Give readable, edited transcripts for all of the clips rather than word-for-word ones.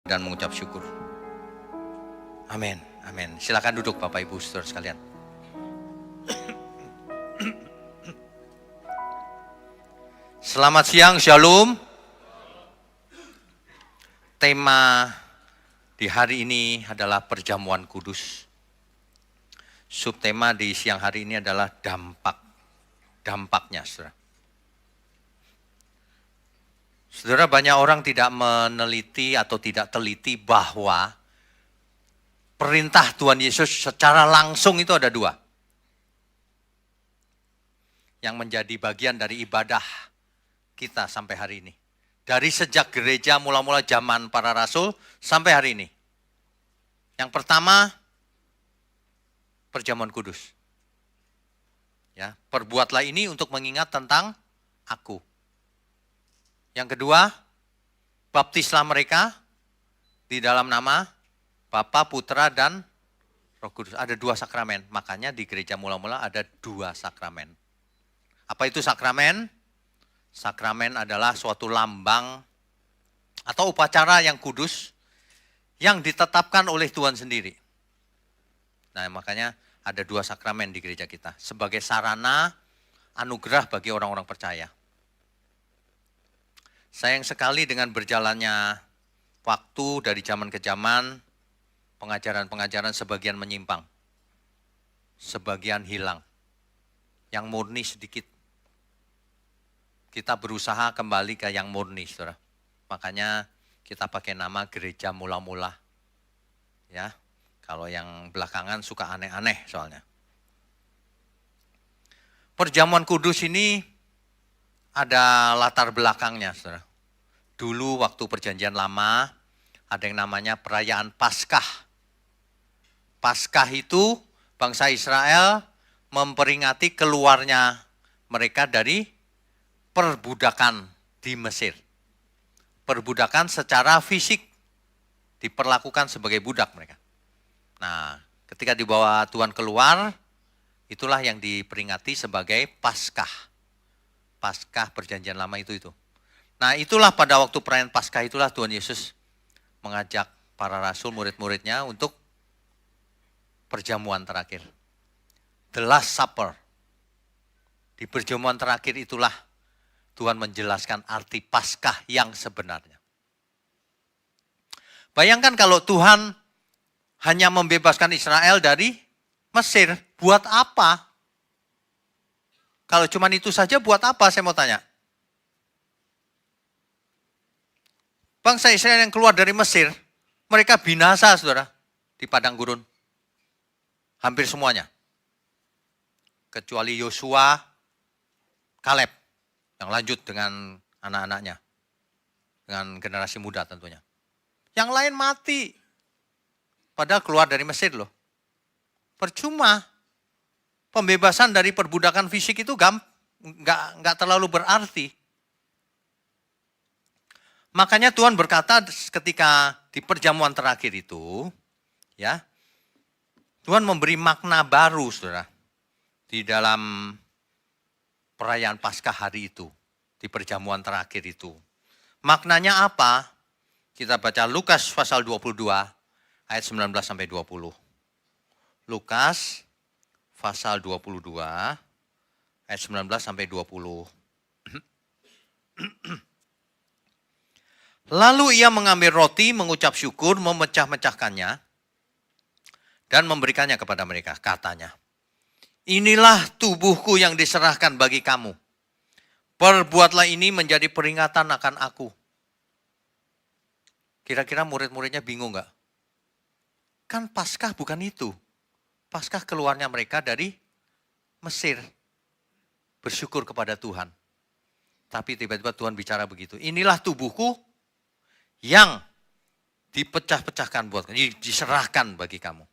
dan mengucap syukur. Amin, amin. Silakan duduk Bapak Ibu Saudara sekalian. Selamat siang, Shalom. Tema di hari ini adalah perjamuan kudus. Subtema di siang hari ini adalah dampaknya, Saudara. Saudara, banyak orang tidak meneliti atau tidak teliti bahwa perintah Tuhan Yesus secara langsung itu ada dua. Yang menjadi bagian dari ibadah kita sampai hari ini. Dari sejak gereja mula-mula zaman para rasul sampai hari ini. Yang pertama, perjamuan kudus. Ya, perbuatlah ini untuk mengingat tentang aku. Yang kedua, baptislah mereka di dalam nama Bapa, Putra, dan Roh Kudus. Ada dua sakramen, makanya di gereja mula-mula ada dua sakramen. Apa itu sakramen? Sakramen adalah suatu lambang atau upacara yang kudus yang ditetapkan oleh Tuhan sendiri. Nah, makanya ada dua sakramen di gereja kita sebagai sarana anugerah bagi orang-orang percaya. Sayang sekali dengan berjalannya waktu dari zaman ke zaman, pengajaran-pengajaran sebagian menyimpang, sebagian hilang, yang murni sedikit. Kita berusaha kembali ke yang murni, saudara. Makanya kita pakai nama gereja mula-mula. Ya, kalau yang belakangan suka aneh-aneh soalnya. Perjamuan kudus ini ada latar belakangnya, saudara. Dulu waktu perjanjian lama, ada yang namanya perayaan Paskah. Paskah itu bangsa Israel memperingati keluarnya mereka dari perbudakan di Mesir. Perbudakan secara fisik, diperlakukan sebagai budak mereka. Nah, ketika dibawa Tuhan keluar, itulah yang diperingati sebagai Paskah. Paskah perjanjian lama itu. Nah, itulah pada waktu perayaan Paskah itulah Tuhan Yesus mengajak para rasul murid-muridnya untuk perjamuan terakhir. The Last Supper. Di perjamuan terakhir itulah Tuhan menjelaskan arti Paskah yang sebenarnya. Bayangkan kalau Tuhan hanya membebaskan Israel dari Mesir, buat apa? Kalau cuma itu saja buat apa, saya mau tanya. Bangsa Israel yang keluar dari Mesir, mereka binasa, saudara, di padang gurun. Hampir semuanya. Kecuali Yosua, Kaleb, yang lanjut dengan anak-anaknya. Dengan generasi muda tentunya. Yang lain mati. Padahal keluar dari Mesir loh. Percuma. Pembebasan dari perbudakan fisik itu nggak terlalu berarti. Makanya Tuhan berkata ketika di perjamuan terakhir itu, ya, Tuhan memberi makna baru, saudara, di dalam perayaan Paskah hari itu, di perjamuan terakhir itu. Maknanya apa? Kita baca Lukas pasal 22 ayat 19 sampai 20. Lukas pasal 22 ayat 19 sampai 20. Lalu ia mengambil roti, mengucap syukur, memecah-mecahkannya dan memberikannya kepada mereka. Katanya, inilah tubuhku yang diserahkan bagi kamu. Perbuatlah ini menjadi peringatan akan aku. Kira-kira murid-muridnya bingung gak? Kan Paskah bukan itu. Paskah keluarnya mereka dari Mesir. Bersyukur kepada Tuhan. Tapi tiba-tiba Tuhan bicara begitu. Inilah tubuhku yang dipecah-pecahkan buat kamu, diserahkan bagi kamu.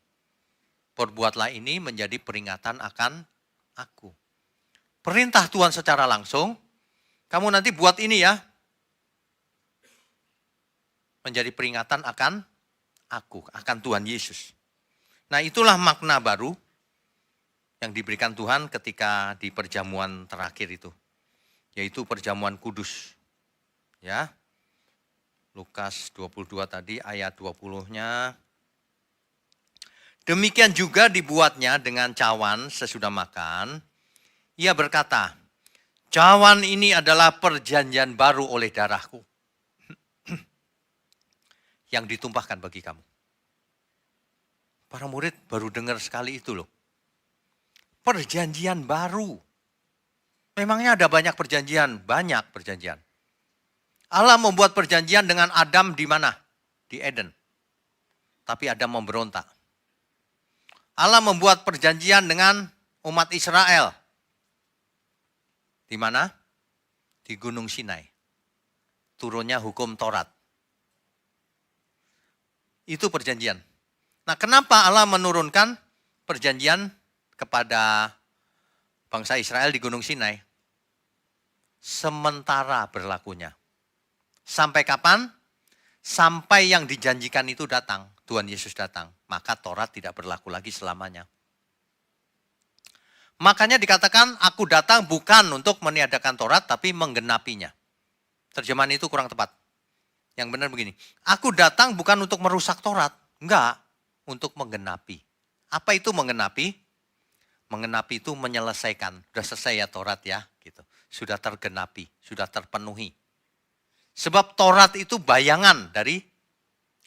Perbuatlah ini menjadi peringatan akan aku. Perintah Tuhan secara langsung, kamu nanti buat ini ya. Menjadi peringatan akan aku, akan Tuhan Yesus. Nah, itulah makna baru yang diberikan Tuhan ketika di perjamuan terakhir itu. Yaitu perjamuan kudus. Ya. Lukas 22 tadi ayat 20-nya. Demikian juga dibuatnya dengan cawan sesudah makan. Ia berkata, cawan ini adalah perjanjian baru oleh darahku yang ditumpahkan bagi kamu. Para murid baru dengar sekali itu loh. Perjanjian baru. Memangnya ada banyak perjanjian? Banyak perjanjian. Allah membuat perjanjian dengan Adam di mana? Di Eden. Tapi Adam memberontak. Allah membuat perjanjian dengan umat Israel. Di mana? Di Gunung Sinai. Turunnya hukum Taurat. Itu perjanjian. Nah, kenapa Allah menurunkan perjanjian kepada bangsa Israel di Gunung Sinai? Sementara berlakunya. Sampai kapan? Sampai yang dijanjikan itu datang. Tuhan Yesus datang. Maka Taurat tidak berlaku lagi selamanya. Makanya dikatakan, aku datang bukan untuk meniadakan Taurat, tapi menggenapinya. Terjemahan itu kurang tepat. Yang benar begini, aku datang bukan untuk merusak Taurat. Enggak, untuk menggenapi. Apa itu menggenapi? Menggenapi itu menyelesaikan. Sudah selesai ya Taurat ya. Gitu. Sudah tergenapi, sudah terpenuhi. Sebab Taurat itu bayangan dari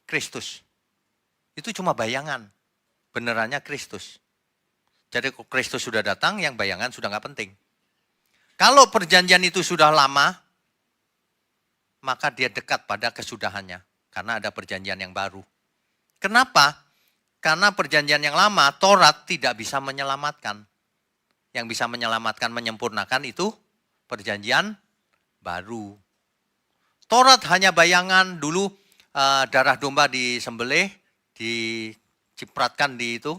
Kristus. Itu cuma bayangan. Benerannya Kristus. Jadi Kristus sudah datang, yang bayangan sudah nggak penting. Kalau perjanjian itu sudah lama, maka dia dekat pada kesudahannya. Karena ada perjanjian yang baru. Kenapa? Karena perjanjian yang lama, Taurat tidak bisa menyelamatkan. Yang bisa menyelamatkan, menyempurnakan itu perjanjian baru. Taurat hanya bayangan, dulu darah domba disembelih, dicipratkan di itu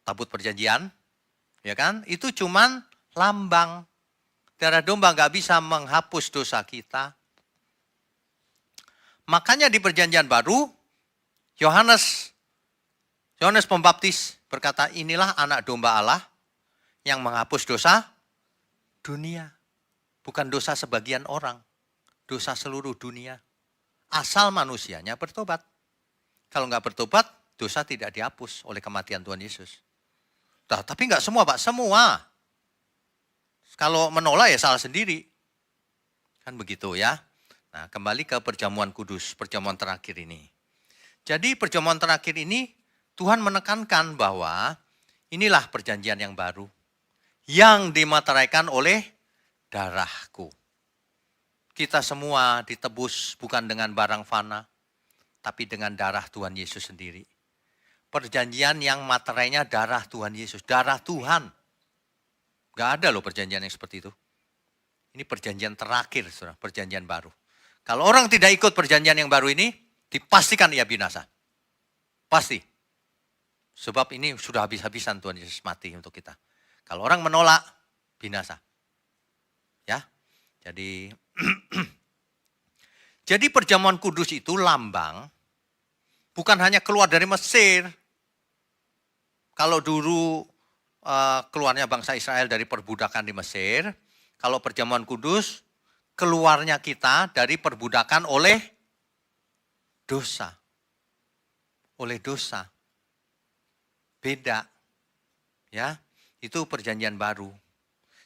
tabut perjanjian, ya kan? Itu cuman lambang. Darah domba nggak bisa menghapus dosa kita. Makanya di perjanjian baru, Yohanes Pembaptis berkata, inilah anak domba Allah yang menghapus dosa dunia. Bukan dosa sebagian orang, dosa seluruh dunia. Asal manusianya bertobat. Kalau nggak bertobat, dosa tidak dihapus oleh kematian Tuhan Yesus. Nah, tapi nggak semua Pak, semua. Kalau menolak ya salah sendiri. Kan begitu ya. Nah, kembali ke perjamuan kudus, perjamuan terakhir ini. Jadi perjamuan terakhir ini Tuhan menekankan bahwa inilah perjanjian yang baru. Yang dimateraikan oleh darahku. Kita semua ditebus bukan dengan barang fana, tapi dengan darah Tuhan Yesus sendiri. Perjanjian yang materainya darah Tuhan Yesus, darah Tuhan. Gak ada loh perjanjian yang seperti itu. Ini perjanjian terakhir, saudara, perjanjian baru. Kalau orang tidak ikut perjanjian yang baru ini, dipastikan ia binasa. Pasti. Sebab ini sudah habis-habisan Tuhan Yesus mati untuk kita. Kalau orang menolak, binasa. Ya, jadi perjamuan kudus itu lambang, bukan hanya keluar dari Mesir. Kalau dulu keluarnya bangsa Israel dari perbudakan di Mesir, kalau perjamuan kudus, keluarnya kita dari perbudakan oleh dosa. Oleh dosa. Beda. Ya, itu perjanjian baru.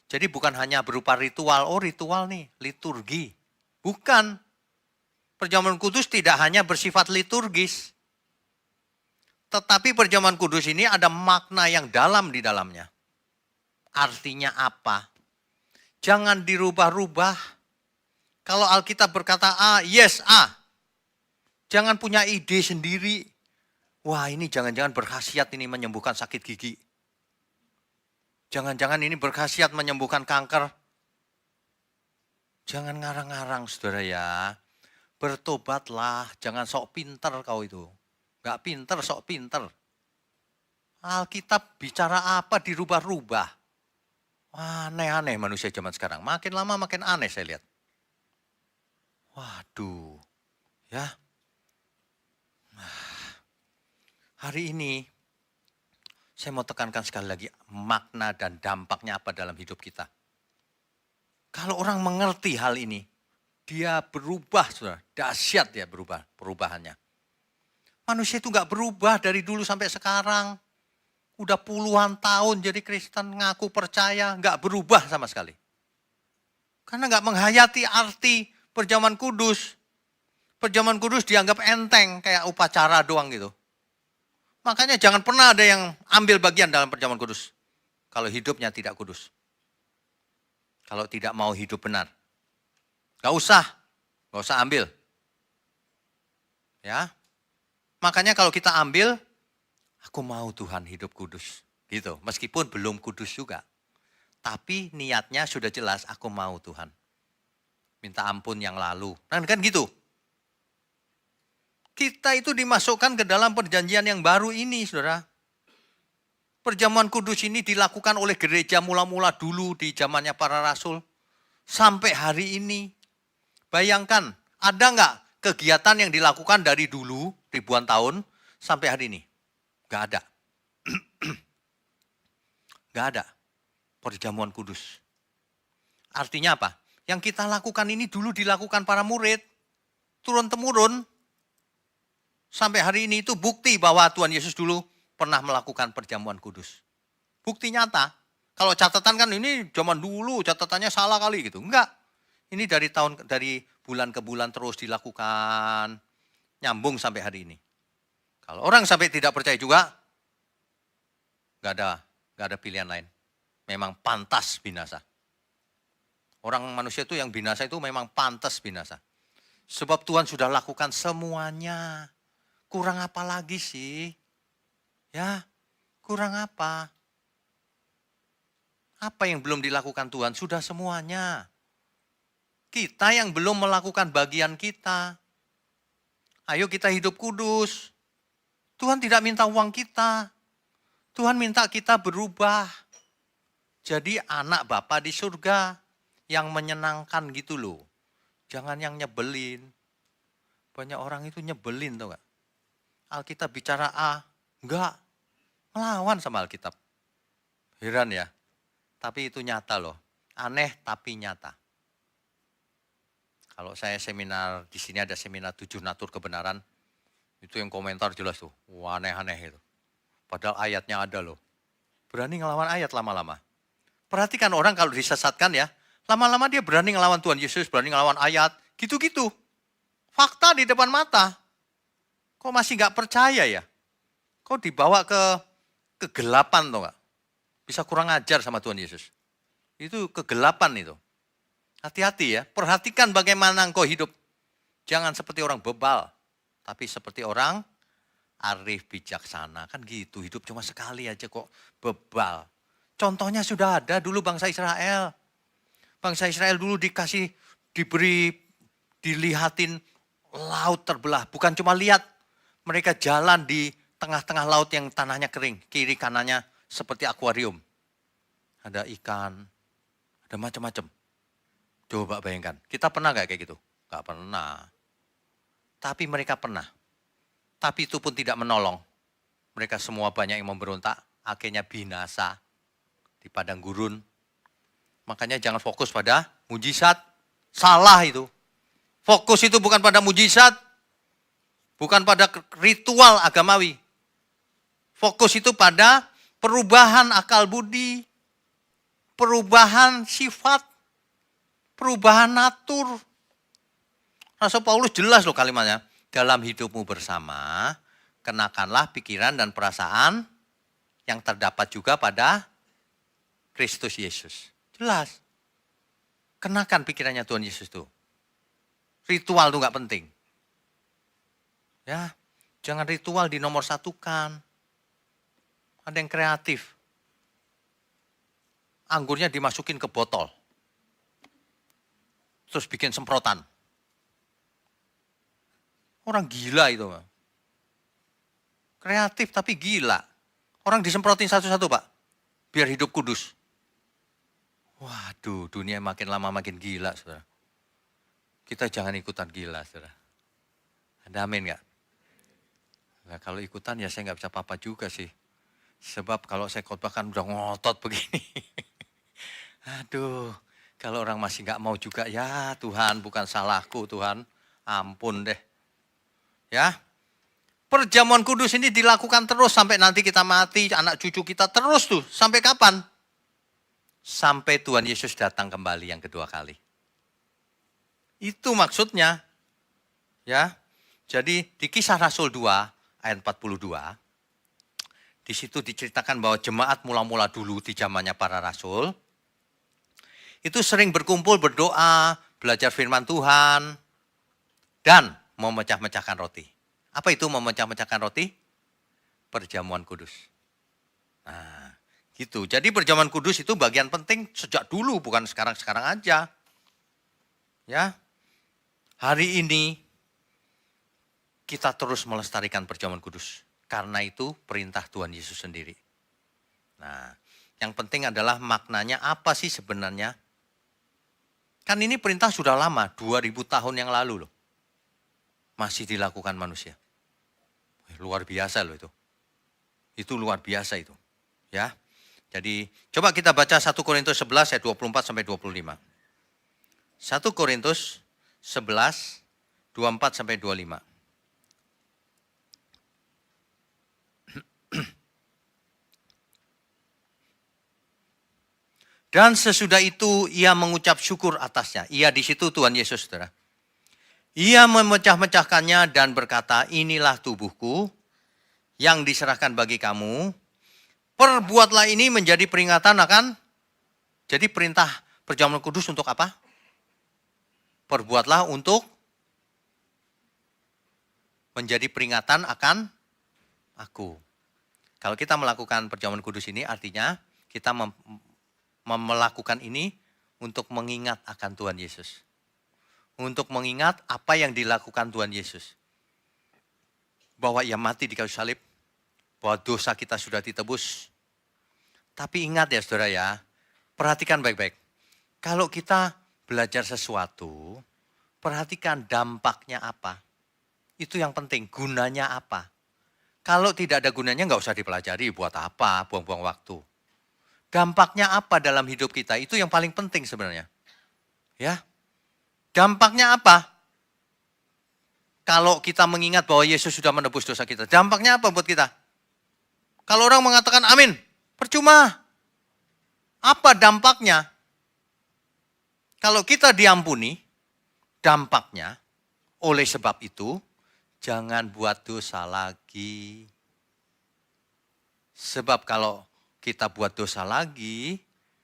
Jadi bukan hanya berupa ritual, oh ritual nih, liturgi. Bukan. Perjamuan kudus tidak hanya bersifat liturgis. Tetapi perjamuan kudus ini ada makna yang dalam di dalamnya. Artinya apa? Jangan dirubah-rubah. Kalau Alkitab berkata A, yes A. Jangan punya ide sendiri. Wah ini jangan-jangan berkhasiat ini menyembuhkan sakit gigi. Jangan-jangan ini berkhasiat menyembuhkan kanker. Jangan ngarang-ngarang saudara ya. Bertobatlah, jangan sok pinter kau itu. Gak pinter, sok pinter. Alkitab bicara apa dirubah-rubah. Aneh-aneh manusia zaman sekarang. Makin lama makin aneh saya lihat. Waduh. Ya. Hari ini saya mau tekankan sekali lagi makna dan dampaknya apa dalam hidup kita. Kalau orang mengerti hal ini, Dia berubah, saudara. Dahsyat dia perubahannya. Manusia itu nggak berubah dari dulu sampai sekarang. Udah puluhan tahun jadi Kristen, ngaku percaya, nggak berubah sama sekali. Karena nggak menghayati arti perjamuan kudus. Perjamuan kudus dianggap enteng, kayak upacara doang gitu. Makanya jangan pernah ada yang ambil bagian dalam perjamuan kudus. Kalau hidupnya tidak kudus. Kalau tidak mau hidup benar. Gak usah ambil. Ya, makanya kalau kita ambil, aku mau Tuhan hidup kudus. Gitu, meskipun belum kudus juga. Tapi niatnya sudah jelas, aku mau Tuhan. Minta ampun yang lalu. Kan gitu. Kita itu dimasukkan ke dalam perjanjian yang baru ini, saudara. Perjamuan kudus ini dilakukan oleh gereja mula-mula dulu di zamannya para rasul. Sampai hari ini. Bayangkan, ada nggak kegiatan yang dilakukan dari dulu, ribuan tahun, sampai hari ini? Nggak ada. Nggak ada. Perjamuan kudus. Artinya apa? Yang kita lakukan ini dulu dilakukan para murid. Turun-temurun. Sampai hari ini itu bukti bahwa Tuhan Yesus dulu pernah melakukan perjamuan kudus. Bukti nyata. Kalau catatan kan ini zaman dulu catatannya salah kali gitu. Enggak. Ini dari bulan ke bulan terus dilakukan. Nyambung sampai hari ini. Kalau orang sampai tidak percaya juga, enggak ada pilihan lain. Memang pantas binasa. Orang manusia itu yang binasa itu memang pantas binasa. Sebab Tuhan sudah lakukan semuanya. Kurang apa lagi sih? Ya, kurang apa? Apa yang belum dilakukan Tuhan? Sudah semuanya. Kita yang belum melakukan bagian kita. Ayo kita hidup kudus. Tuhan tidak minta uang kita. Tuhan minta kita berubah. Jadi anak Bapa di surga yang menyenangkan gitu loh. Jangan yang nyebelin. Banyak orang itu nyebelin tau gak? Alkitab bicara A, enggak. Melawan sama Alkitab. Heran ya. Tapi itu nyata loh. Aneh tapi nyata. Kalau saya seminar, di sini ada seminar 7 natur kebenaran. Itu yang komentar jelas tuh. Wah, aneh-aneh itu. Padahal ayatnya ada loh. Berani ngelawan ayat lama-lama. Perhatikan orang kalau disesatkan ya. Lama-lama dia berani ngelawan Tuhan Yesus, berani ngelawan ayat. Gitu-gitu. Fakta di depan mata. Kok masih gak percaya ya? Kok dibawa ke kegelapan tuh gak? Bisa kurang ajar sama Tuhan Yesus. Itu kegelapan itu. Hati-hati ya, perhatikan bagaimana engkau hidup. Jangan seperti orang bebal, tapi seperti orang arif bijaksana. Kan gitu, hidup cuma sekali aja kok bebal. Contohnya sudah ada dulu bangsa Israel. Bangsa Israel dulu dilihatin laut terbelah. Bukan cuma lihat, mereka jalan di tengah-tengah laut yang tanahnya kering. Kiri kanannya seperti akuarium. Ada ikan, ada macam-macam. Coba bayangkan, kita pernah gak kayak gitu? Gak pernah. Tapi mereka pernah. Tapi itu pun tidak menolong. Mereka semua banyak yang memberontak, akhirnya binasa di padang gurun. Makanya jangan fokus pada mujizat. Salah itu. Fokus itu bukan pada mujizat, bukan pada ritual agamawi. Fokus itu pada perubahan akal budi, perubahan sifat, perubahan natur. Rasul Paulus jelas loh kalimatnya. Dalam hidupmu bersama, kenakanlah pikiran dan perasaan yang terdapat juga pada Kristus Yesus. Jelas. Kenakan pikirannya Tuhan Yesus tuh. Ritual tuh gak penting. Ya, jangan ritual di nomor satukan. Ada yang kreatif. Anggurnya dimasukin ke botol. Terus bikin semprotan. Orang gila itu. Kreatif tapi gila. Orang disemprotin satu-satu Pak. Biar hidup kudus. Waduh, dunia makin lama makin gila, saudara. Kita jangan ikutan gila, saudara. Ada amin gak? Nah, kalau ikutan ya saya gak bisa apa-apa juga sih. Sebab kalau saya khotbah kan udah ngotot begini. Aduh, Kalau orang masih nggak mau juga, ya Tuhan bukan salahku Tuhan, ampun deh. Ya, perjamuan kudus ini dilakukan terus sampai nanti kita mati, anak cucu kita terus tuh. Sampai kapan? Sampai Tuhan Yesus datang kembali yang kedua kali. Itu maksudnya. Ya. Jadi di Kisah Rasul 2 ayat 42, di situ diceritakan bahwa jemaat mula-mula dulu di zamannya para rasul, itu sering berkumpul, berdoa, belajar firman Tuhan, dan memecah-mecahkan roti. Apa itu memecah-mecahkan roti? Perjamuan kudus. Nah, gitu. Jadi perjamuan kudus itu bagian penting sejak dulu, bukan sekarang-sekarang aja. Ya. Hari ini kita terus melestarikan perjamuan kudus. Karena itu perintah Tuhan Yesus sendiri. Nah, yang penting adalah maknanya apa sih sebenarnya? Kan ini perintah sudah lama, 2000 tahun yang lalu loh. Masih dilakukan manusia. Luar biasa loh itu. Itu luar biasa itu. Ya. Jadi coba kita baca 1 Korintus 11 ayat 24 sampai 25. 1 Korintus 11 24 sampai 25. Dan sesudah itu ia mengucap syukur atasnya. Ia di situ Tuhan Yesus, saudara. Ia memecah-mecahkannya dan berkata, inilah tubuhku yang diserahkan bagi kamu. Perbuatlah ini menjadi peringatan akan, jadi perintah perjamuan kudus untuk apa? Perbuatlah untuk menjadi peringatan akan aku. Kalau kita melakukan perjamuan kudus ini artinya kita melakukan ini untuk mengingat akan Tuhan Yesus. Untuk mengingat apa yang dilakukan Tuhan Yesus. Bahwa ia mati di kayu salib. Bahwa dosa kita sudah ditebus. Tapi ingat ya saudara ya. Perhatikan baik-baik. Kalau kita belajar sesuatu. Perhatikan dampaknya apa. Itu yang penting. Gunanya apa. Kalau tidak ada gunanya nggak usah dipelajari. Buat apa? Buang-buang waktu. Dampaknya apa dalam hidup kita? Itu yang paling penting sebenarnya. Ya. Dampaknya apa? Kalau kita mengingat bahwa Yesus sudah menebus dosa kita. Dampaknya apa buat kita? Kalau orang mengatakan amin, percuma. Apa dampaknya? Kalau kita diampuni, dampaknya oleh sebab itu, jangan buat dosa lagi. Sebab kalau kita buat dosa lagi,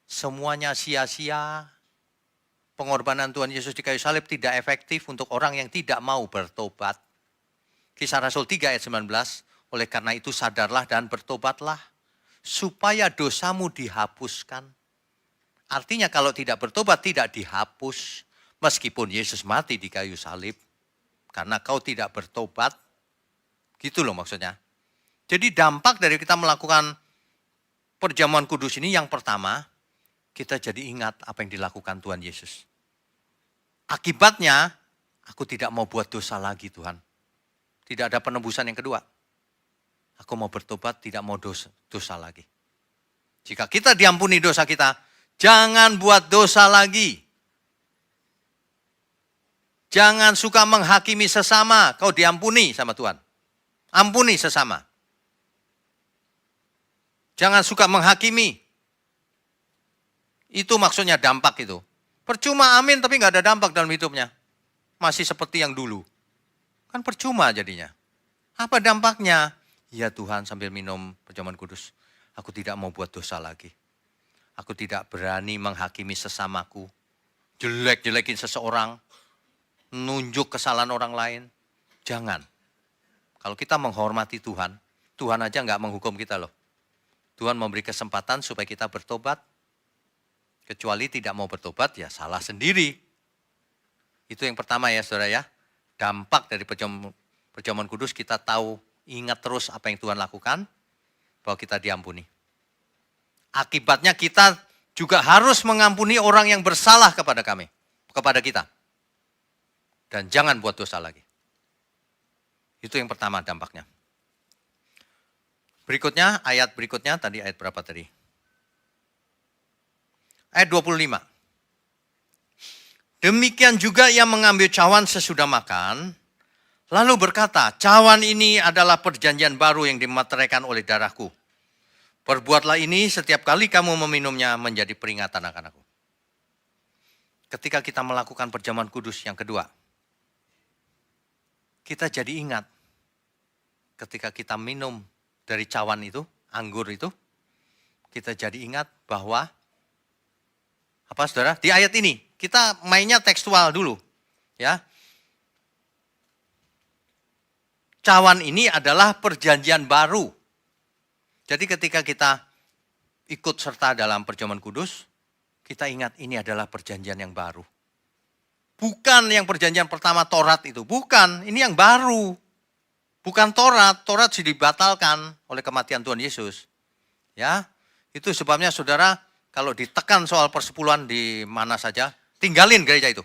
semuanya sia-sia. Pengorbanan Tuhan Yesus di kayu salib tidak efektif untuk orang yang tidak mau bertobat. Kisah Rasul 3 ayat 19, oleh karena itu sadarlah dan bertobatlah, supaya dosamu dihapuskan. Artinya kalau tidak bertobat tidak dihapus, meskipun Yesus mati di kayu salib. Karena kau tidak bertobat, gitu loh maksudnya. Jadi dampak dari kita melakukan perjamuan kudus ini yang pertama, kita jadi ingat apa yang dilakukan Tuhan Yesus. Akibatnya, aku tidak mau buat dosa lagi Tuhan. Tidak ada penebusan yang kedua. Aku mau bertobat, tidak mau dosa lagi. Jika kita diampuni dosa kita, jangan buat dosa lagi. Jangan suka menghakimi sesama, kau diampuni sama Tuhan. Ampuni sesama. Jangan suka menghakimi. Itu maksudnya dampak itu. Percuma amin tapi nggak ada dampak dalam hidupnya. Masih seperti yang dulu. Kan percuma jadinya. Apa dampaknya? Ya Tuhan sambil minum perjamuan kudus. Aku tidak mau buat dosa lagi. Aku tidak berani menghakimi sesamaku. Jelek-jelekin seseorang. Nunjuk kesalahan orang lain. Jangan. Kalau kita menghormati Tuhan, Tuhan aja nggak menghukum kita loh. Tuhan memberi kesempatan supaya kita bertobat. Kecuali tidak mau bertobat, ya salah sendiri. Itu yang pertama ya saudara ya. Dampak dari perjamuan kudus kita tahu, ingat terus apa yang Tuhan lakukan, bahwa kita diampuni. Akibatnya kita juga harus mengampuni orang yang bersalah kepada kita. Dan jangan buat dosa lagi. Itu yang pertama dampaknya. Berikutnya, ayat berikutnya, tadi ayat berapa tadi? Ayat 25. Demikian juga ia mengambil cawan sesudah makan, lalu berkata, cawan ini adalah perjanjian baru yang dimateraikan oleh darahku. Perbuatlah ini setiap kali kamu meminumnya menjadi peringatan akan aku. Ketika kita melakukan perjamuan kudus yang kedua, kita jadi ingat ketika kita minum dari cawan itu, anggur itu, kita jadi ingat bahwa, apa saudara, di ayat ini, kita mainnya tekstual dulu. Ya. Cawan ini adalah perjanjian baru. Jadi ketika kita ikut serta dalam perjamuan kudus, kita ingat ini adalah perjanjian yang baru. Bukan yang perjanjian pertama Taurat itu, bukan, ini yang baru. Bukan Taurat, Taurat sudah dibatalkan oleh kematian Tuhan Yesus. Ya, itu sebabnya saudara, kalau ditekan soal persepuluhan di mana saja, tinggalin gereja itu.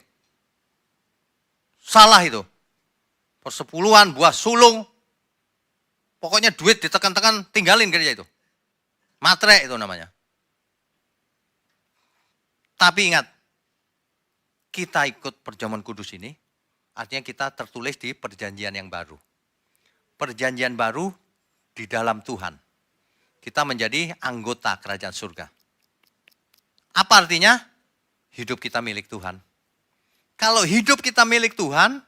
Salah itu. Persepuluhan, buah sulung, pokoknya duit ditekan-tekan, tinggalin gereja itu. Matre itu namanya. Tapi ingat, kita ikut perjamuan kudus ini, artinya kita tertulis di perjanjian yang baru. Perjanjian baru di dalam Tuhan. Kita menjadi anggota kerajaan surga. Apa artinya? Hidup kita milik Tuhan. Kalau hidup kita milik Tuhan,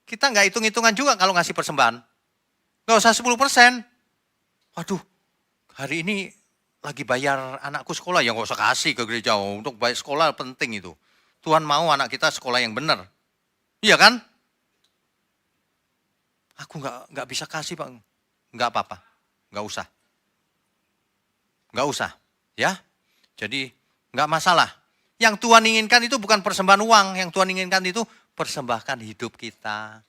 kita nggak hitung-hitungan juga kalau ngasih persembahan. Nggak usah 10%. Waduh, hari ini lagi bayar anakku sekolah, ya nggak usah kasih ke gereja. Untuk bayar sekolah penting itu. Tuhan mau anak kita sekolah yang benar. Iya kan? Aku nggak bisa kasih Pak. Nggak apa-apa, nggak usah. Nggak usah, ya. Jadi nggak masalah. Yang Tuhan inginkan itu bukan persembahan uang. Yang Tuhan inginkan itu persembahkan hidup kita.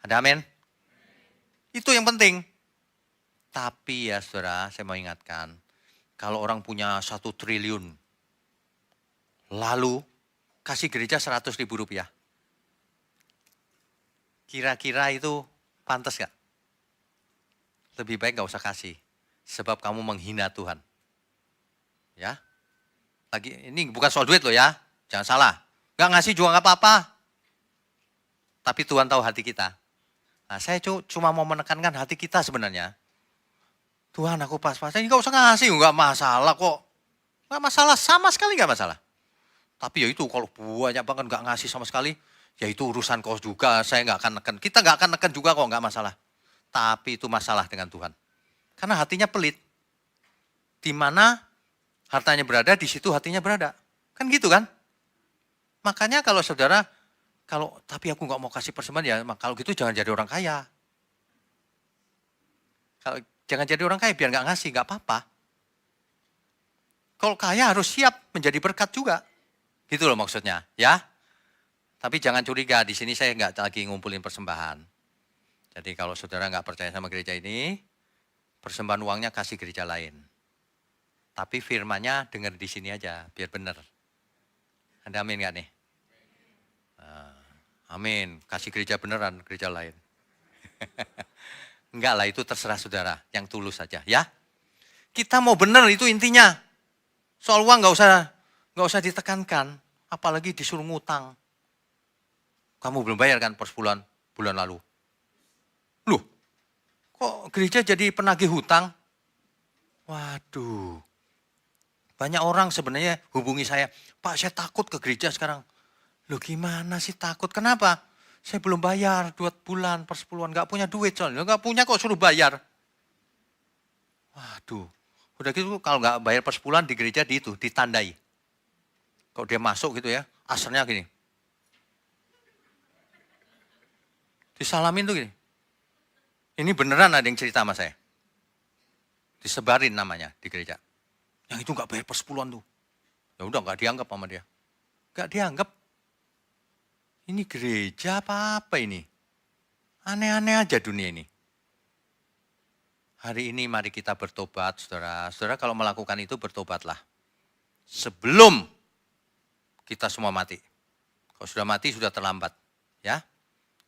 Ada amin? Itu yang penting. Tapi ya saudara, saya mau ingatkan. Kalau orang punya 1 triliun, lalu kasih gereja 100.000 rupiah. Kira-kira itu pantas gak? Lebih baik gak usah kasih. Sebab kamu menghina Tuhan. Ya. Lagi ini bukan soal duit loh ya. Jangan salah. Gak ngasih juga gak apa-apa. Tapi Tuhan tahu hati kita. Nah, saya cuma mau menekankan hati kita sebenarnya. Tuhan aku pas-pasan, gak usah ngasih, gak masalah kok. Gak masalah, sama sekali gak masalah. Tapi ya itu kalau banyak banget gak ngasih sama sekali, ya itu urusan kau juga, saya gak akan neken. Kita gak akan neken juga kok, gak masalah. Tapi itu masalah dengan Tuhan. Karena hatinya pelit. Di mana hartanya berada, di situ hatinya berada. Kan gitu kan? Makanya kalau saudara, tapi aku gak mau kasih persembahan ya, kalau gitu jangan jadi orang kaya. Kalau jangan jadi orang kaya, biar gak ngasih, gak apa-apa. Kalau kaya harus siap menjadi berkat juga. Gitu loh maksudnya, ya. Tapi jangan curiga, di sini saya nggak lagi ngumpulin persembahan. Jadi kalau saudara nggak percaya sama gereja ini, persembahan uangnya kasih gereja lain. Tapi firmannya dengar di sini aja, biar benar. Ada amin nggak nih? Amin, kasih gereja beneran, gereja lain. Enggak lah, itu terserah saudara, yang tulus saja, ya. Kita mau benar itu intinya. Soal uang nggak usah ditekankan, apalagi disuruh ngutang. Kamu belum bayar kan persepuluhan bulan lalu. Loh, kok gereja jadi penagih hutang? Waduh, banyak orang sebenarnya hubungi saya, Pak saya takut ke gereja sekarang. Loh gimana sih takut, kenapa? Saya belum bayar 2 bulan persepuluhan, nggak punya duit soalnya, nggak punya kok suruh bayar. Waduh, udah gitu kalau nggak bayar persepuluhan di gereja ditandai. Kalau dia masuk gitu ya, asarnya gini. Disalamin tuh gini. Ini beneran ada yang cerita sama saya. Disebarin namanya di gereja. Yang itu nggak bayar persepuluhan tuh. Ya udah nggak dianggap sama dia. Nggak dianggap. Ini gereja apa ini? Aneh-aneh aja dunia ini. Hari ini mari kita bertobat, saudara. Saudara kalau melakukan itu bertobatlah. Sebelum kita semua mati. Kalau sudah mati sudah terlambat. Ya.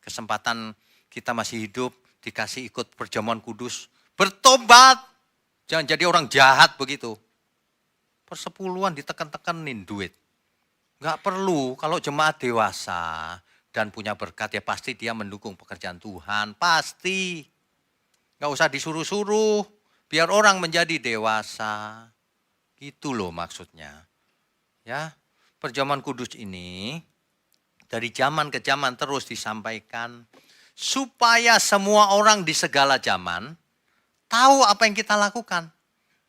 Kesempatan kita masih hidup, dikasih ikut perjamuan kudus. Bertobat. Jangan jadi orang jahat begitu. Persepuluhan ditekan-tekanin duit. Nggak perlu, kalau jemaat dewasa dan punya berkat ya pasti dia mendukung pekerjaan Tuhan, pasti. Nggak usah disuruh-suruh, biar orang menjadi dewasa. Gitu loh maksudnya. Ya, perjamuan kudus ini dari zaman ke zaman terus disampaikan supaya semua orang di segala zaman tahu apa yang kita lakukan.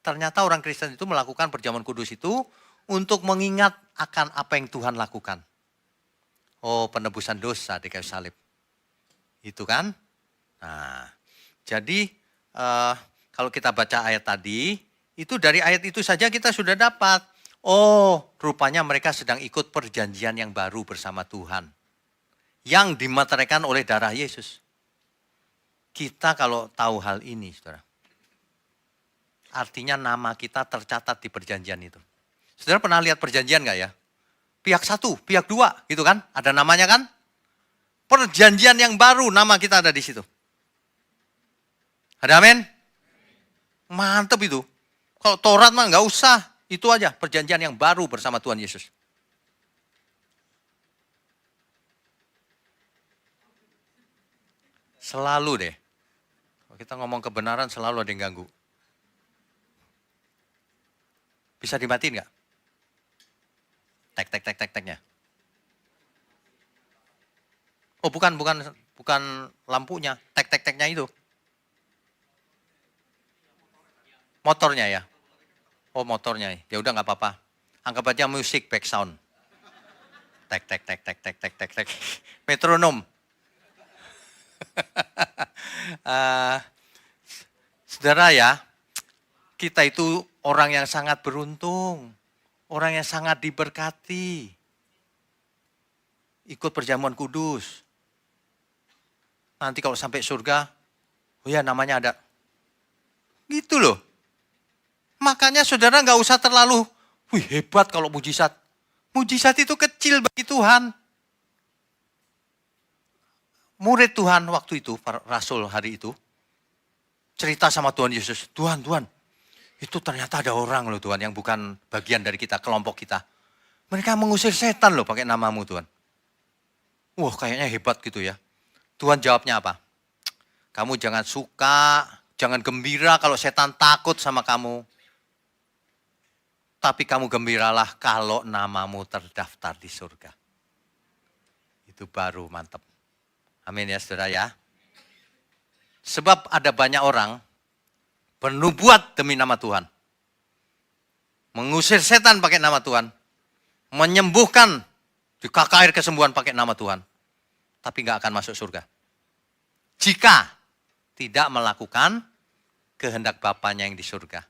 Ternyata orang Kristen itu melakukan perjamuan kudus itu untuk mengingat akan apa yang Tuhan lakukan. Oh, penebusan dosa di kayu salib. Itu kan? Nah, jadi kalau kita baca ayat tadi, itu dari ayat itu saja kita sudah dapat. Oh, rupanya mereka sedang ikut perjanjian yang baru bersama Tuhan. Yang dimateraikan oleh darah Yesus. Kita kalau tahu hal ini, saudara. Artinya nama kita tercatat di perjanjian itu. Saudara pernah lihat perjanjian nggak ya? Pihak 1, pihak 2, gitu kan? Ada namanya kan? Perjanjian yang baru, nama kita ada di situ. Ada amin? Mantep itu. Kalau Taurat mah nggak usah, itu aja perjanjian yang baru bersama Tuhan Yesus. Selalu deh. Kalau kita ngomong kebenaran selalu ada yang ganggu. Bisa dimatiin nggak? Tek-tek-tek-tek-teknya. Oh bukan lampunya, tek-tek-teknya itu. Motornya ya. Oh motornya, ya udah nggak apa-apa. Anggap aja musik back sound. Tek-tek-tek-tek-tek-tek-tek. Metronom. Saudara ya, kita itu orang yang sangat beruntung. Orang yang sangat diberkati. Ikut perjamuan kudus. Nanti kalau sampai surga, oh ya namanya ada. Gitu loh. Makanya saudara nggak usah terlalu, wih hebat kalau mujizat. Mujizat itu kecil bagi Tuhan. Murid Tuhan waktu itu, para rasul hari itu, cerita sama Tuhan Yesus, Tuhan, itu ternyata ada orang loh Tuhan yang bukan bagian dari kita, kelompok kita. Mereka mengusir setan loh pakai namamu Tuhan. Wah kayaknya hebat gitu ya. Tuhan jawabnya apa? Kamu jangan suka, jangan gembira kalau setan takut sama kamu. Tapi kamu gembiralah kalau namamu terdaftar di surga. Itu baru mantap. Amin ya saudara ya. Sebab ada banyak orang bernubuat demi nama Tuhan. Mengusir setan pakai nama Tuhan. Menyembuhkan di KKR kesembuhan pakai nama Tuhan. Tapi nggak akan masuk surga. Jika tidak melakukan kehendak Bapanya yang di surga.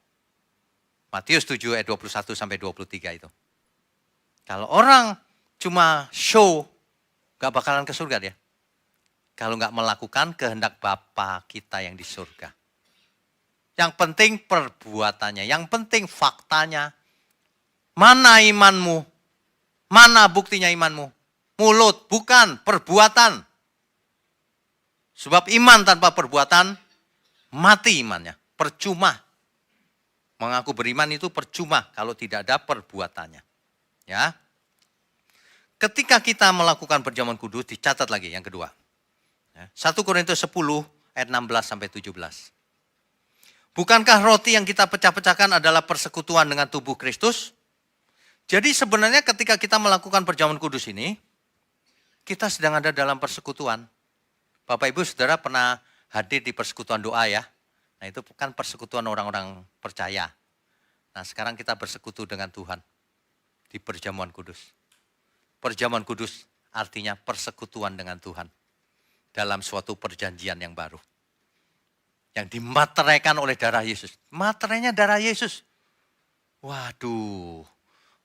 Matius 7 ayat 21 sampai 23 itu. Kalau orang cuma show, nggak bakalan ke surga dia. Kalau nggak melakukan kehendak Bapa kita yang di surga. Yang penting perbuatannya, yang penting faktanya. Mana imanmu? Mana buktinya imanmu? Mulut, bukan perbuatan. Sebab iman tanpa perbuatan, mati imannya. Percuma. Mengaku beriman itu percuma kalau tidak ada perbuatannya. Ya. Ketika kita melakukan perjamuan kudus, dicatat lagi yang kedua. 1 Korintus 10 ayat 16 sampai 17. Bukankah roti yang kita pecah-pecahkan adalah persekutuan dengan tubuh Kristus? Jadi sebenarnya ketika kita melakukan perjamuan kudus ini, kita sedang ada dalam persekutuan. Bapak Ibu Saudara pernah hadir di persekutuan doa ya. Nah itu kan persekutuan orang-orang percaya. Nah sekarang kita bersekutu dengan Tuhan di perjamuan kudus. Perjamuan kudus artinya persekutuan dengan Tuhan. Dalam suatu perjanjian yang baru. Yang dimateraikan oleh darah Yesus. Materainya darah Yesus. Waduh,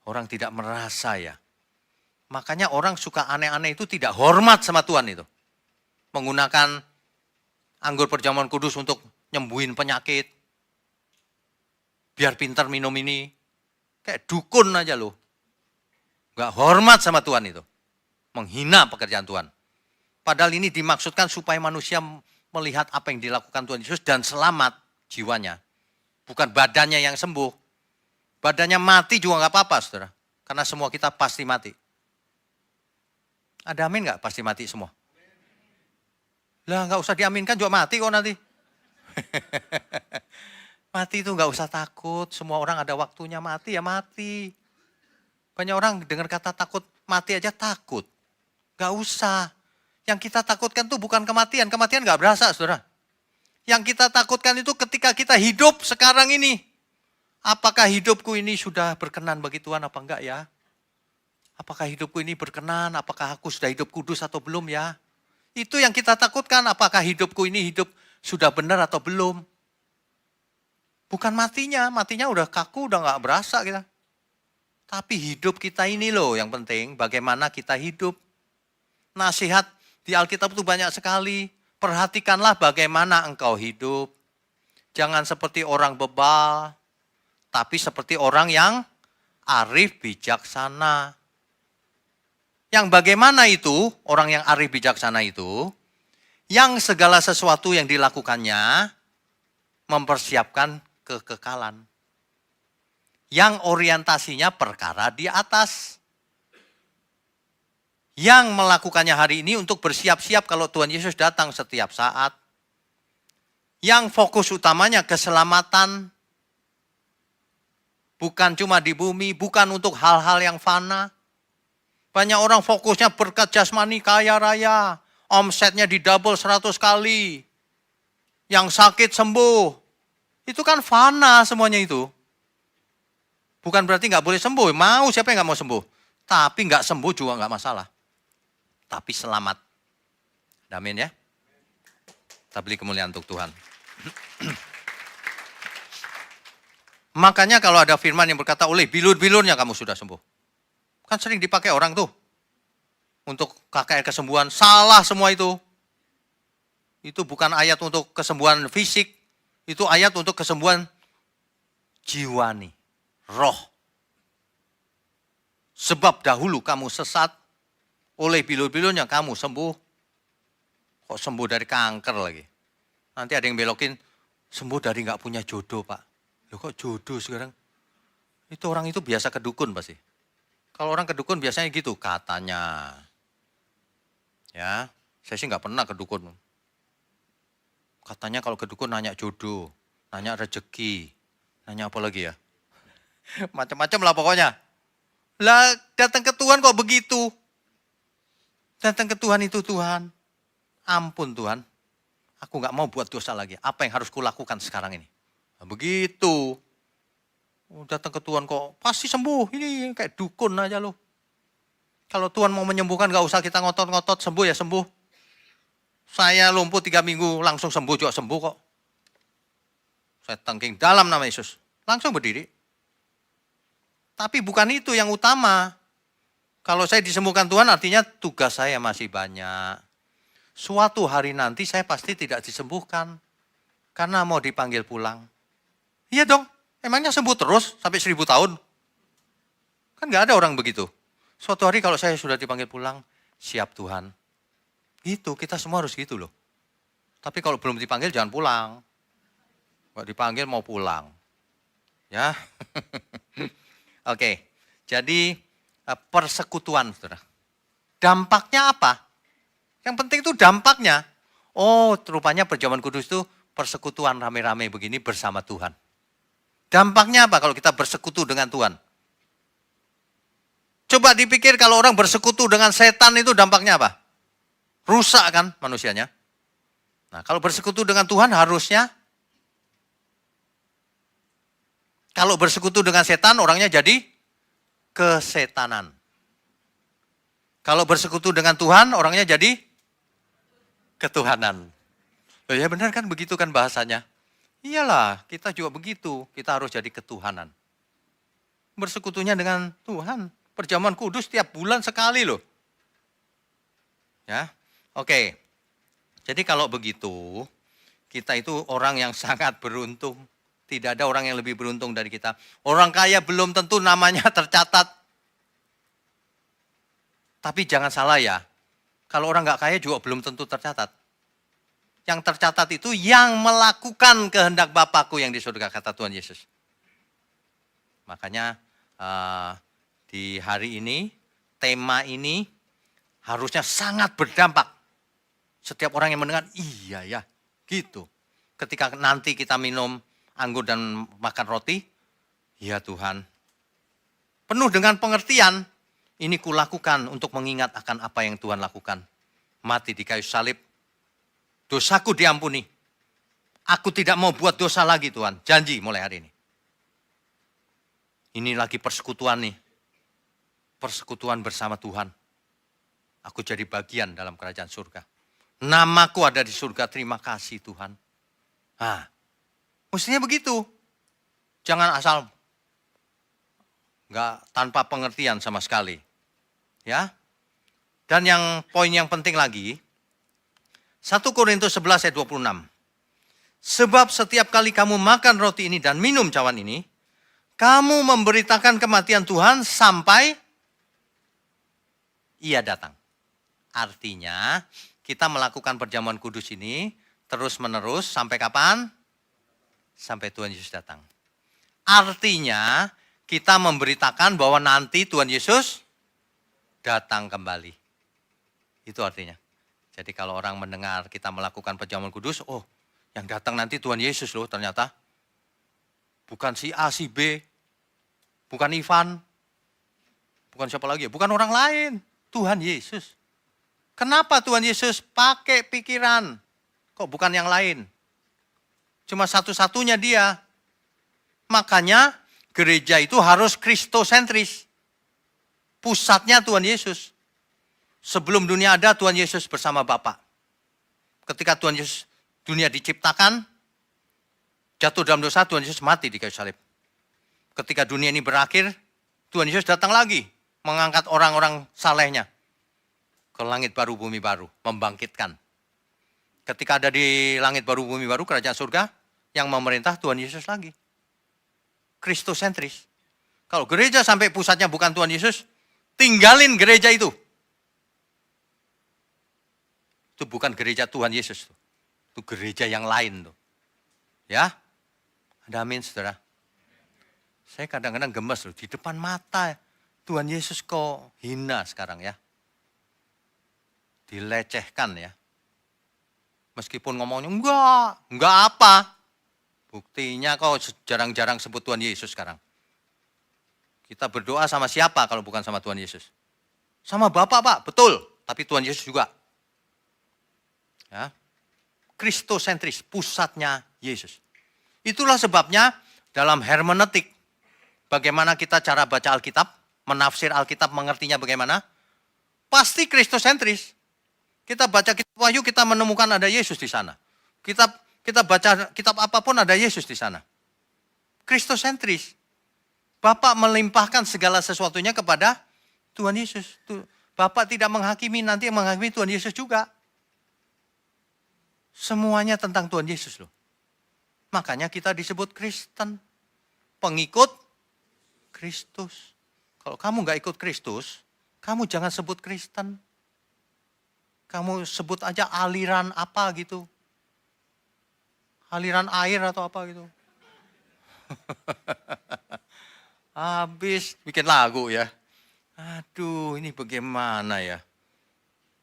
orang tidak merasa ya. Makanya orang suka aneh-aneh itu tidak hormat sama Tuhan itu. Menggunakan anggur perjamuan kudus untuk nyembuhin penyakit. Biar pintar minum ini. Kayak dukun aja loh. Gak hormat sama Tuhan itu. Menghina pekerjaan Tuhan. Padahal ini dimaksudkan supaya manusia melihat apa yang dilakukan Tuhan Yesus dan selamat jiwanya. Bukan badannya yang sembuh. Badannya mati juga gak apa-apa saudara. Karena semua kita pasti mati. Ada amin nggak? Pasti mati semua. Lah nggak usah diaminkan juga mati kok nanti. Mati itu nggak usah takut. Semua orang ada waktunya mati ya mati. Banyak orang dengar kata takut mati aja takut. Nggak usah. Yang kita takutkan itu bukan kematian. Kematian nggak berasa, saudara. Yang kita takutkan itu ketika kita hidup sekarang ini. Apakah hidupku ini sudah berkenan bagi Tuhan apa enggak ya? Apakah hidupku ini berkenan? Apakah aku sudah hidup kudus atau belum ya? Itu yang kita takutkan. Apakah hidupku ini hidup sudah benar atau belum? Bukan matinya. Matinya udah kaku, udah nggak berasa kita. Tapi hidup kita ini loh yang penting. Bagaimana kita hidup. Nasihat di Alkitab itu banyak sekali. Perhatikanlah bagaimana engkau hidup. Jangan seperti orang bebal. Tapi seperti orang yang arif bijaksana. Yang bagaimana itu, orang yang arif bijaksana itu, yang segala sesuatu yang dilakukannya mempersiapkan kekekalan. Yang orientasinya perkara di atas. Yang melakukannya hari ini untuk bersiap-siap kalau Tuhan Yesus datang setiap saat. Yang fokus utamanya keselamatan. Bukan cuma di bumi, bukan untuk hal-hal yang fana. Banyak orang fokusnya berkat jasmani kaya raya. Omsetnya didouble 100 kali. Yang sakit sembuh. Itu kan fana semuanya itu. Bukan berarti nggak boleh sembuh. Mau siapa yang nggak mau sembuh. Tapi nggak sembuh juga nggak masalah. Tapi selamat. Amin ya. Kita beri kemuliaan untuk Tuhan. Makanya kalau ada firman yang berkata oleh bilur-bilurnya kamu sudah sembuh. Kan sering dipakai orang tuh. Untuk KKR kesembuhan. Salah semua itu. Itu bukan ayat untuk kesembuhan fisik. Itu ayat untuk kesembuhan jiwani. Roh. Sebab dahulu kamu sesat. Oleh bilur-bilurnya kamu sembuh. Kok sembuh dari kanker lagi. Nanti ada yang belokin. Sembuh dari gak punya jodoh pak. Loh kok jodoh sekarang? Itu orang itu biasa kedukun pasti. Kalau orang kedukun biasanya gitu, katanya. Ya, saya sih nggak pernah kedukun. Katanya kalau kedukun nanya jodoh, nanya rezeki, nanya apa lagi ya? Macam-macam lah pokoknya. Lah datang ke Tuhan kok begitu? Datang ke Tuhan itu Tuhan. Ampun Tuhan, aku nggak mau buat dosa lagi. Apa yang harus kulakukan sekarang ini? Nah, begitu. Datang ke Tuhan kok pasti sembuh. Ini kayak dukun aja loh. Kalau Tuhan mau menyembuhkan gak usah kita ngotot-ngotot, sembuh ya sembuh. Saya lumpuh 3 minggu langsung sembuh juga sembuh kok. Saya tengking dalam nama Yesus. Langsung berdiri. Tapi bukan itu yang utama. Kalau saya disembuhkan Tuhan artinya tugas saya masih banyak. Suatu hari nanti saya pasti tidak disembuhkan. Karena mau dipanggil pulang. Iya dong. Emangnya sembuh terus sampai 1000 tahun? Kan gak ada orang begitu. Suatu hari kalau saya sudah dipanggil pulang, siap Tuhan. Gitu, kita semua harus gitu loh. Tapi kalau belum dipanggil jangan pulang. Kalau dipanggil mau pulang. Ya. Oke, jadi persekutuan saudara. Dampaknya apa? Yang penting itu dampaknya. Oh, rupanya perjamuan kudus itu persekutuan rame-rame begini bersama Tuhan. Dampaknya apa kalau kita bersekutu dengan Tuhan? Coba dipikir kalau orang bersekutu dengan setan itu dampaknya apa? Rusak kan manusianya. Nah kalau bersekutu dengan Tuhan harusnya, kalau bersekutu dengan setan orangnya jadi kesetanan. Kalau bersekutu dengan Tuhan orangnya jadi ketuhanan. Oh ya benar kan begitu kan bahasanya. Iyalah, kita juga begitu. Kita harus jadi ketuhanan. Bersekutunya dengan Tuhan. Perjamuan kudus tiap bulan sekali loh. Ya, oke. Jadi kalau begitu, kita itu orang yang sangat beruntung. Tidak ada orang yang lebih beruntung dari kita. Orang kaya belum tentu namanya tercatat. Tapi jangan salah ya. Kalau orang nggak kaya juga belum tentu tercatat. Yang tercatat itu yang melakukan kehendak Bapakku yang di surga, kata Tuhan Yesus. Makanya di hari ini, tema ini harusnya sangat berdampak. Setiap orang yang mendengar, iya ya, gitu. Ketika nanti kita minum anggur dan makan roti, ya Tuhan, penuh dengan pengertian, ini kulakukan untuk mengingat akan apa yang Tuhan lakukan. Mati di kayu salib, dosaku diampuni. Aku tidak mau buat dosa lagi Tuhan, janji mulai hari ini. Ini lagi persekutuan nih, persekutuan bersama Tuhan. Aku jadi bagian dalam kerajaan surga. Namaku ada di surga, terima kasih Tuhan. Nah, mestinya begitu. Jangan asal nggak tanpa pengertian sama sekali. Ya. Dan yang poin yang penting lagi, 1 Korintus 11 ayat 26. Sebab setiap kali kamu makan roti ini dan minum cawan ini, kamu memberitakan kematian Tuhan sampai Ia datang. Artinya, kita melakukan perjamuan kudus ini terus-menerus sampai kapan? Sampai Tuhan Yesus datang. Artinya, kita memberitakan bahwa nanti Tuhan Yesus datang kembali. Itu artinya. Jadi kalau orang mendengar kita melakukan perjamuan kudus, oh yang datang nanti Tuhan Yesus loh ternyata. Bukan si A, si B, bukan Ivan, bukan siapa lagi, bukan orang lain. Tuhan Yesus. Kenapa Tuhan Yesus pakai pikiran? Kok bukan yang lain? Cuma satu-satunya dia. Makanya gereja itu harus kristosentris. Pusatnya Tuhan Yesus. Sebelum dunia ada, Tuhan Yesus bersama Bapa. Ketika Tuhan Yesus, dunia diciptakan, jatuh dalam dosa, Tuhan Yesus mati di kayu salib. Ketika dunia ini berakhir, Tuhan Yesus datang lagi. Mengangkat orang-orang salehnya ke langit baru, bumi baru, membangkitkan. Ketika ada di langit baru, bumi baru, kerajaan surga, yang memerintah Tuhan Yesus lagi. Kristosentris. Kalau gereja sampai pusatnya bukan Tuhan Yesus, tinggalin gereja itu. Itu bukan gereja Tuhan Yesus. Itu gereja yang lain tuh. Ya, ada amin saudara. Saya kadang-kadang gemes loh, di depan mata Tuhan Yesus kok hina sekarang ya. Dilecehkan ya. Meskipun ngomongnya enggak apa. Buktinya kau jarang-jarang sebut Tuhan Yesus sekarang. Kita berdoa sama siapa kalau bukan sama Tuhan Yesus? Sama Bapak Pak, betul. Tapi Tuhan Yesus juga. Ya. Kristosentris, pusatnya Yesus. Itulah sebabnya dalam hermeneutik, bagaimana kita cara baca Alkitab, menafsir Alkitab, mengertinya bagaimana? Pasti kristosentris. Kita baca kitab Wahyu, kita menemukan ada Yesus di sana. Kita baca kitab apapun ada Yesus di sana. Kristosentris. Bapak melimpahkan segala sesuatunya kepada Tuhan Yesus. Bapak tidak menghakimi, nanti yang menghakimi Tuhan Yesus juga. Semuanya tentang Tuhan Yesus loh. Makanya kita disebut Kristen. Pengikut Kristus. Kalau kamu nggak ikut Kristus, kamu jangan sebut Kristen. Kamu sebut aja aliran apa gitu. Aliran air atau apa gitu. Habis bikin lagu ya. Aduh, ini bagaimana ya.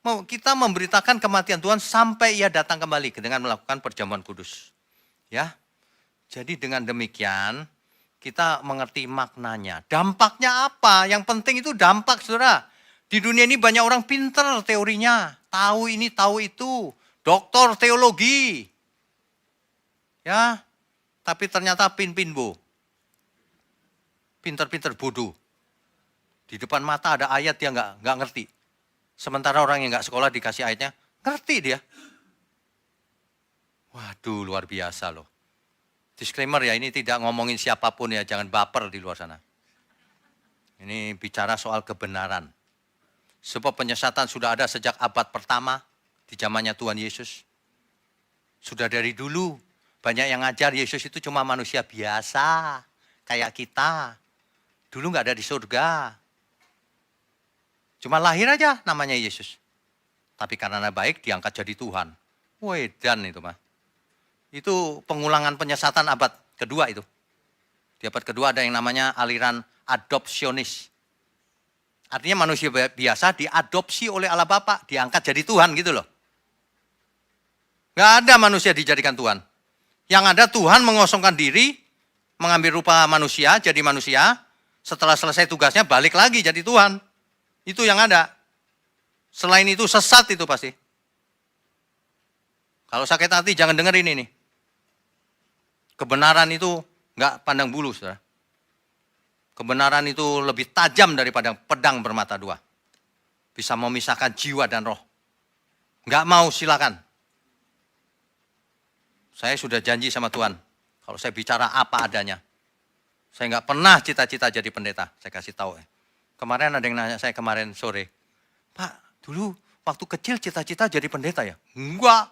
Kita memberitakan kematian Tuhan sampai Ia datang kembali dengan melakukan perjamuan kudus. Ya. Jadi dengan demikian kita mengerti maknanya. Dampaknya apa? Yang penting itu dampak, saudara. Di dunia ini banyak orang pintar teorinya. Tahu ini, tahu itu. Doktor teologi. Ya, tapi ternyata pin-pinbo. Pintar-pintar bodoh. Di depan mata ada ayat dia nggak ngerti. Sementara orang yang nggak sekolah dikasih ayatnya, ngerti dia. Waduh, luar biasa loh. Disclaimer ya, ini tidak ngomongin siapapun ya, jangan baper di luar sana. Ini bicara soal kebenaran. Sebab penyesatan sudah ada sejak abad pertama di zamannya Tuhan Yesus. Sudah dari dulu banyak yang ngajar Yesus itu cuma manusia biasa, kayak kita. Dulu nggak ada di surga. Cuma lahir aja namanya Yesus. Tapi karena baik diangkat jadi Tuhan. Wedan itu mah. Itu pengulangan penyesatan abad kedua itu. Di abad kedua ada yang namanya aliran adopsionis. Artinya manusia biasa diadopsi oleh Allah Bapa, diangkat jadi Tuhan gitu loh. Nggak ada manusia dijadikan Tuhan. Yang ada Tuhan mengosongkan diri, mengambil rupa manusia, jadi manusia. Setelah selesai tugasnya balik lagi jadi Tuhan. Itu yang ada. Selain itu sesat itu pasti. Kalau sakit hati jangan dengerin ini. Kebenaran itu nggak pandang bulu, saudara. Kebenaran itu lebih tajam daripada pedang bermata dua. Bisa memisahkan jiwa dan roh. Nggak mau silakan. Saya sudah janji sama Tuhan. Kalau saya bicara apa adanya. Saya nggak pernah cita-cita jadi pendeta. Saya kasih tahu. Kemarin ada yang nanya saya kemarin sore. Pak, dulu waktu kecil cita-cita jadi pendeta ya? Enggak.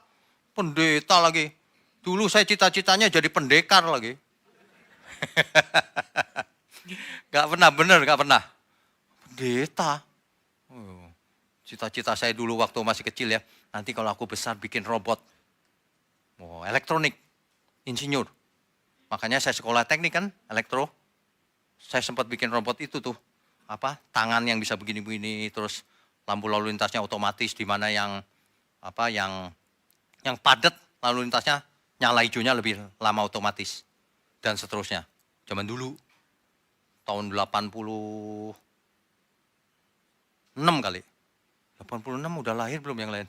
Pendeta lagi. Dulu saya cita-citanya jadi pendekar lagi. Gak pernah, bener gak pernah. Pendeta. Cita-cita saya dulu waktu masih kecil ya. Nanti kalau aku besar bikin robot. Elektronik. Insinyur. Makanya saya sekolah teknik kan, elektro. Saya sempat bikin robot itu tuh. Tangan yang bisa begini-begini. Terus lampu lalu lintasnya otomatis. Di mana yang padat lalu lintasnya nyala hijaunya lebih lama otomatis. Dan seterusnya. Zaman dulu. Tahun 86 kali. 86 udah lahir belum yang lain?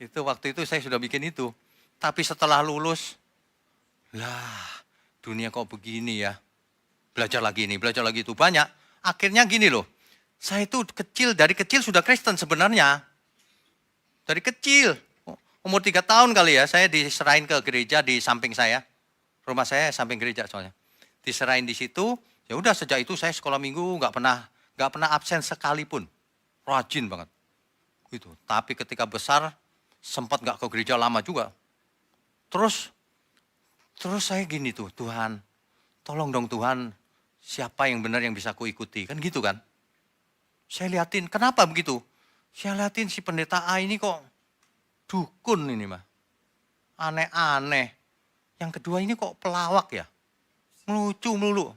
Itu waktu itu saya sudah bikin itu. Tapi setelah lulus, dunia kok begini ya. Belajar lagi itu banyak. Akhirnya gini loh, saya itu dari kecil sudah Kristen sebenarnya. Dari kecil, umur 3 tahun kali ya, saya diserahin ke gereja di samping saya. Rumah saya samping gereja soalnya. Diserahin di situ, ya udah sejak itu saya sekolah minggu nggak pernah absen sekalipun, rajin banget, gitu. Tapi ketika besar sempat nggak ke gereja lama juga. Terus saya gini tuh, Tuhan, tolong dong Tuhan, siapa yang benar yang bisa aku ikuti, kan gitu kan? Saya liatin, kenapa begitu? Saya liatin si pendeta A ini kok dukun ini mah, aneh-aneh. Yang kedua ini kok pelawak ya. Melucu melulu.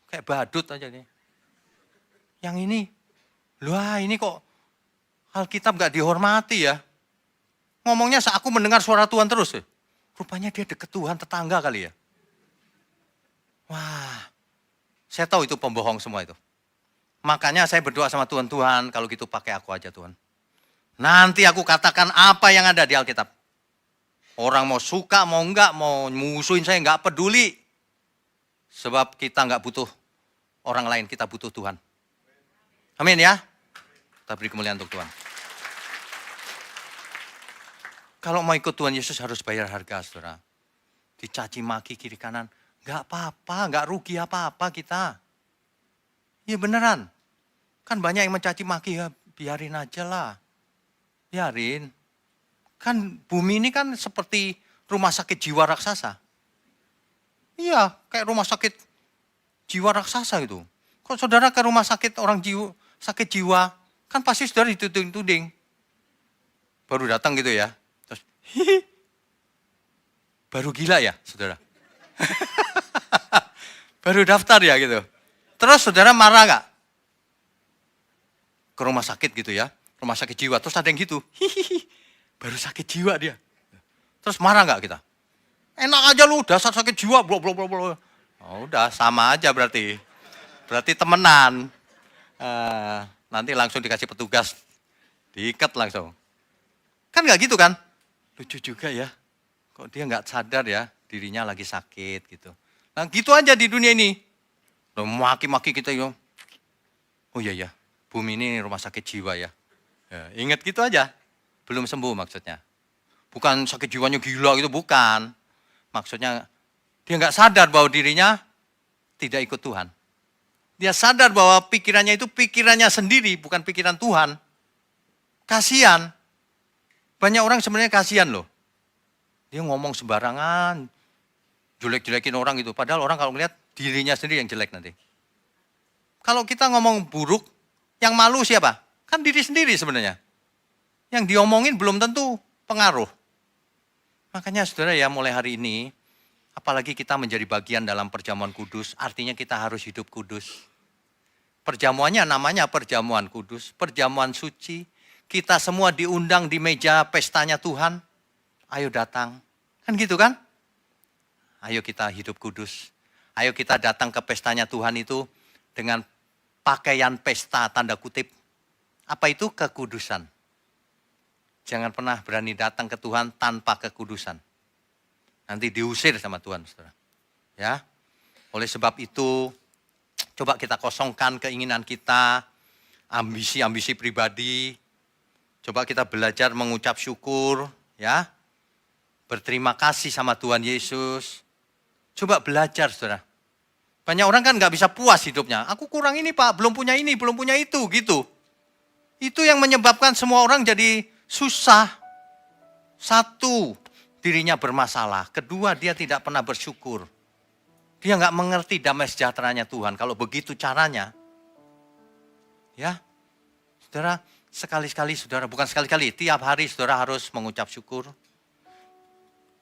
Kayak badut aja nih. Yang ini, ini kok Alkitab gak dihormati ya. Ngomongnya aku mendengar suara Tuhan terus ya. Rupanya dia deket Tuhan, tetangga kali ya. Wah, saya tahu itu pembohong semua itu. Makanya saya berdoa sama Tuhan, Tuhan kalau gitu pakai aku aja Tuhan. Nanti aku katakan apa yang ada di Alkitab. Orang mau suka, mau enggak, mau musuhin saya enggak peduli. Sebab kita enggak butuh orang lain, kita butuh Tuhan. Amin ya. Kita beri kemuliaan untuk Tuhan. Kalau mau ikut Tuhan Yesus harus bayar harga, saudara. Dicaci maki kiri kanan, enggak apa-apa, enggak rugi apa-apa kita. Ya beneran. Kan banyak yang mencaci maki, ya biarin aja lah. Biarin. Kan bumi ini kan seperti rumah sakit jiwa raksasa. Iya, kayak rumah sakit jiwa raksasa itu. Kok saudara ke rumah sakit sakit jiwa, kan pasti saudara dituding-tuding. Baru datang gitu ya. Terus, baru gila ya saudara. Baru daftar ya gitu. Terus saudara marah gak? Ke rumah sakit gitu ya. Rumah sakit jiwa, terus ada yang gitu. Baru sakit jiwa dia. Terus marah gak kita? Enak aja lu, dasar sakit jiwa, blok. Oh, udah sama aja berarti. Berarti temenan. Nanti langsung dikasih petugas. Diikat langsung. Kan gak gitu kan? Lucu juga ya. Kok dia gak sadar ya, dirinya lagi sakit gitu. Nah gitu aja di dunia ini. Maki-maki kita ya. Oh iya ya, bumi ini rumah sakit jiwa ya. Ingat gitu aja. Belum sembuh maksudnya. Bukan sakit jiwanya gila gitu, bukan. Maksudnya dia nggak sadar bahwa dirinya tidak ikut Tuhan. Dia sadar bahwa pikirannya itu pikirannya sendiri, bukan pikiran Tuhan. Kasihan. Banyak orang sebenarnya kasihan loh. Dia ngomong sembarangan, jelek-jelekin orang gitu. Padahal orang kalau melihat dirinya sendiri yang jelek nanti. Kalau kita ngomong buruk, yang malu siapa? Kan diri sendiri sebenarnya. Yang diomongin belum tentu pengaruh. Makanya saudara ya mulai hari ini, apalagi kita menjadi bagian dalam perjamuan kudus, artinya kita harus hidup kudus. Perjamuannya namanya perjamuan kudus, perjamuan suci. Kita semua diundang di meja pestanya Tuhan. Ayo datang. Kan gitu kan? Ayo kita hidup kudus. Ayo kita datang ke pestanya Tuhan itu dengan pakaian pesta tanda kutip. Apa itu? Kekudusan. Jangan pernah berani datang ke Tuhan tanpa kekudusan. Nanti diusir sama Tuhan, saudara. Ya. Oleh sebab itu, coba kita kosongkan keinginan kita, ambisi-ambisi pribadi. Coba kita belajar mengucap syukur, ya. Berterima kasih sama Tuhan Yesus. Coba belajar, saudara. Banyak orang kan nggak bisa puas hidupnya. Aku kurang ini Pak, belum punya ini, belum punya itu, gitu. Itu yang menyebabkan semua orang jadi susah. Satu, dirinya bermasalah. Kedua, dia tidak pernah bersyukur. Dia nggak mengerti damai sejahteranya Tuhan. Kalau begitu caranya, ya, saudara, sekali-sekali, saudara, bukan sekali-kali, tiap hari saudara harus mengucap syukur.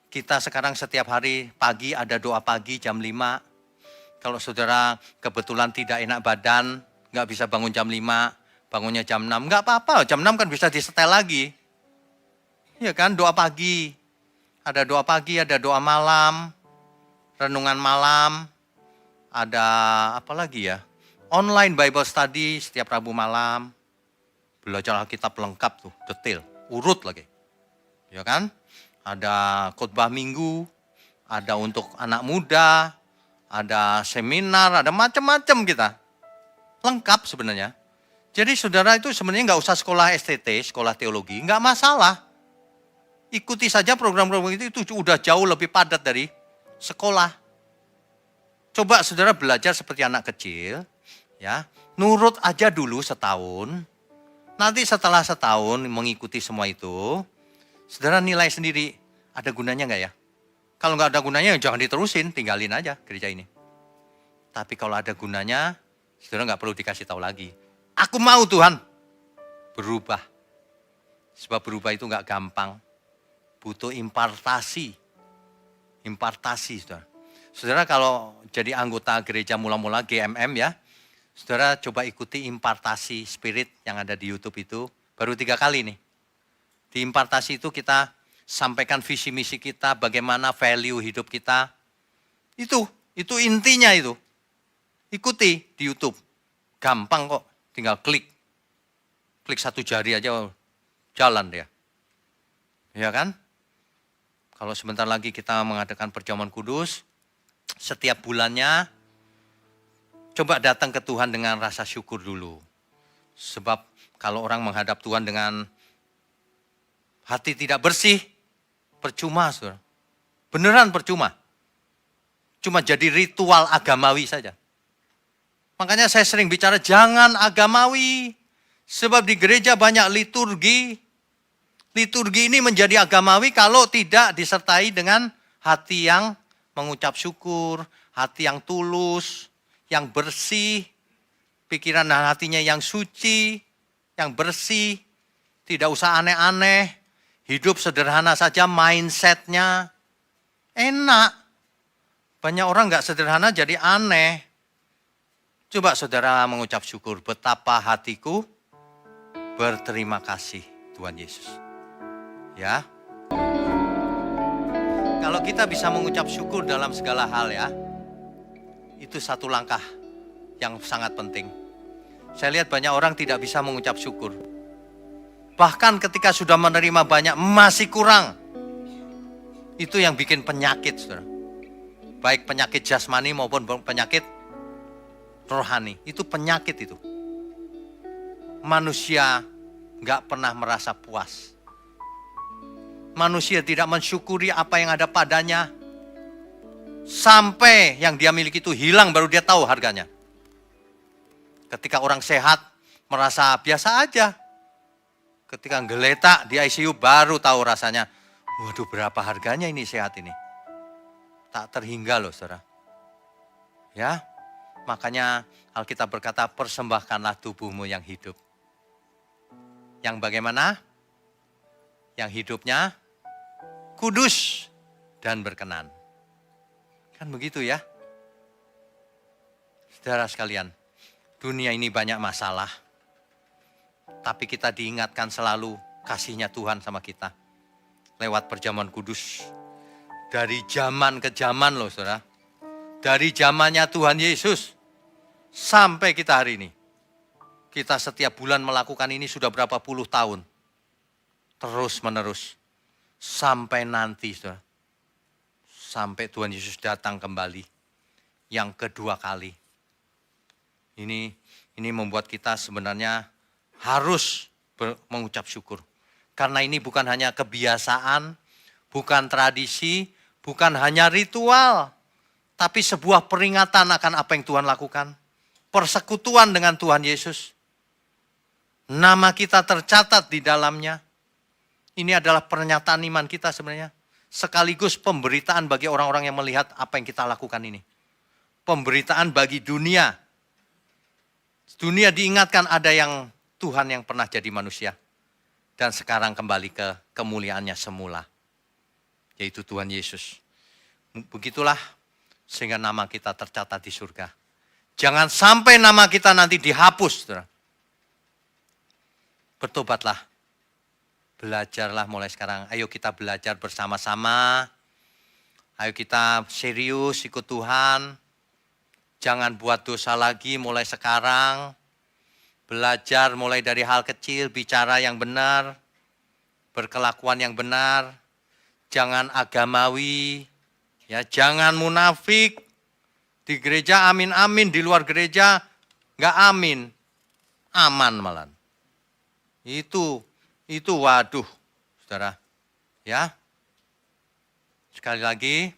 Kita sekarang setiap hari pagi ada doa pagi jam 5. Kalau saudara kebetulan tidak enak badan, nggak bisa bangun jam 5, bangunnya jam 6, nggak apa-apa, jam 6 kan bisa disetel lagi. Iya kan, doa pagi. Ada doa pagi, ada doa malam, renungan malam, ada apa lagi ya? Online Bible study setiap Rabu malam. Belajar Alkitab lengkap tuh, detail, urut lagi. Ya kan? Ada khotbah minggu, ada untuk anak muda, ada seminar, ada macam-macam kita. Lengkap sebenarnya. Jadi saudara itu sebenarnya nggak usah sekolah STT, sekolah teologi, nggak masalah. Ikuti saja program-program itu udah jauh lebih padat dari sekolah. Coba saudara belajar seperti anak kecil, ya, nurut aja dulu setahun. Nanti setelah setahun mengikuti semua itu, saudara nilai sendiri, ada gunanya nggak ya? Kalau nggak ada gunanya, jangan diterusin, tinggalin aja gereja ini. Tapi kalau ada gunanya, saudara nggak perlu dikasih tahu lagi. Aku mau Tuhan berubah. Sebab berubah itu nggak gampang. Butuh impartasi. Impartasi, saudara. Saudara kalau jadi anggota gereja mula-mula GMM ya, saudara coba ikuti impartasi spirit yang ada di YouTube itu. Baru 3 kali nih. Di impartasi itu kita sampaikan visi misi kita, bagaimana value hidup kita. Itu intinya itu. Ikuti di YouTube. Gampang kok, tinggal klik. Klik 1 jari aja jalan dia. Ya kan? Kalau sebentar lagi kita mengadakan perjamuan kudus, setiap bulannya coba datang ke Tuhan dengan rasa syukur dulu. Sebab kalau orang menghadap Tuhan dengan hati tidak bersih, percuma, saudara. Beneran percuma. Cuma jadi ritual agamawi saja. Makanya saya sering bicara jangan agamawi. Sebab di gereja banyak liturgi. Liturgi ini menjadi agamawi kalau tidak disertai dengan hati yang mengucap syukur, hati yang tulus, yang bersih, pikiran dan hatinya yang suci, yang bersih, tidak usah aneh-aneh, hidup sederhana saja mindsetnya, enak. Banyak orang nggak sederhana jadi aneh. Coba saudara mengucap syukur, betapa hatiku berterima kasih Tuhan Yesus. Ya, kalau kita bisa mengucap syukur dalam segala hal ya, itu satu langkah yang sangat penting. Saya lihat banyak orang tidak bisa mengucap syukur. Bahkan ketika sudah menerima banyak masih kurang. Itu yang bikin penyakit, saudara. Baik penyakit jasmani maupun penyakit rohani. Itu penyakit itu. Manusia nggak pernah merasa puas. Manusia tidak mensyukuri apa yang ada padanya. Sampai yang dia miliki itu hilang baru dia tahu harganya. Ketika orang sehat merasa biasa aja. Ketika geletak di ICU baru tahu rasanya. Waduh berapa harganya ini sehat ini. Tak terhingga loh saudara. Ya, makanya Alkitab berkata persembahkanlah tubuhmu yang hidup. Yang bagaimana? Yang hidupnya kudus dan berkenan. Kan begitu ya. Saudara sekalian, Dunia ini banyak masalah, tapi kita diingatkan selalu kasihnya Tuhan sama kita. Lewat perjamuan kudus. Dari zaman ke zaman loh saudara. Dari zamannya Tuhan Yesus sampai kita hari ini. Kita setiap bulan melakukan ini sudah berapa puluh tahun. Terus menerus. Sampai nanti saudara. Sampai Tuhan Yesus datang kembali. Yang kedua kali. Ini membuat kita sebenarnya harus mengucap syukur. Karena ini bukan hanya kebiasaan, bukan tradisi, bukan hanya ritual. Tapi sebuah peringatan akan apa yang Tuhan lakukan. Persekutuan dengan Tuhan Yesus. Nama kita tercatat di dalamnya. Ini adalah pernyataan iman kita sebenarnya. Sekaligus pemberitaan bagi orang-orang yang melihat apa yang kita lakukan ini. Pemberitaan bagi dunia. Dunia diingatkan ada yang Tuhan yang pernah jadi manusia. Dan sekarang kembali ke kemuliaannya semula. Yaitu Tuhan Yesus. Begitulah sehingga nama kita tercatat di surga. Jangan sampai nama kita nanti dihapus. Saudara. Bertobatlah. Belajarlah mulai sekarang. Ayo kita belajar bersama-sama. Ayo kita serius ikut Tuhan. Jangan buat dosa lagi mulai sekarang. Belajar mulai dari hal kecil, bicara yang benar. Berkelakuan yang benar. Jangan agamawi. Ya, jangan munafik. Di gereja amin-amin, di luar gereja enggak amin. Aman malah. Itu waduh, saudara. Ya. Sekali lagi,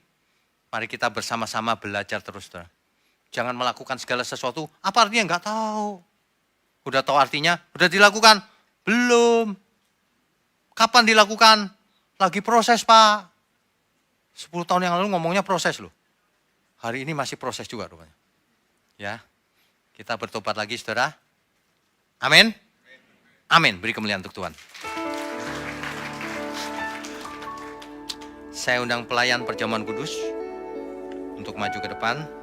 mari kita bersama-sama belajar terus, saudara. Jangan melakukan segala sesuatu, apa artinya enggak tahu. Udah tahu artinya, udah dilakukan? Belum. Kapan dilakukan? Lagi proses, Pak. 10 tahun yang lalu ngomongnya proses loh. Hari ini masih proses juga rupanya. Ya. Kita bertobat lagi, saudara. Amin. Amin. Beri kemuliaan untuk Tuhan. Saya undang pelayan perjamuan kudus untuk maju ke depan.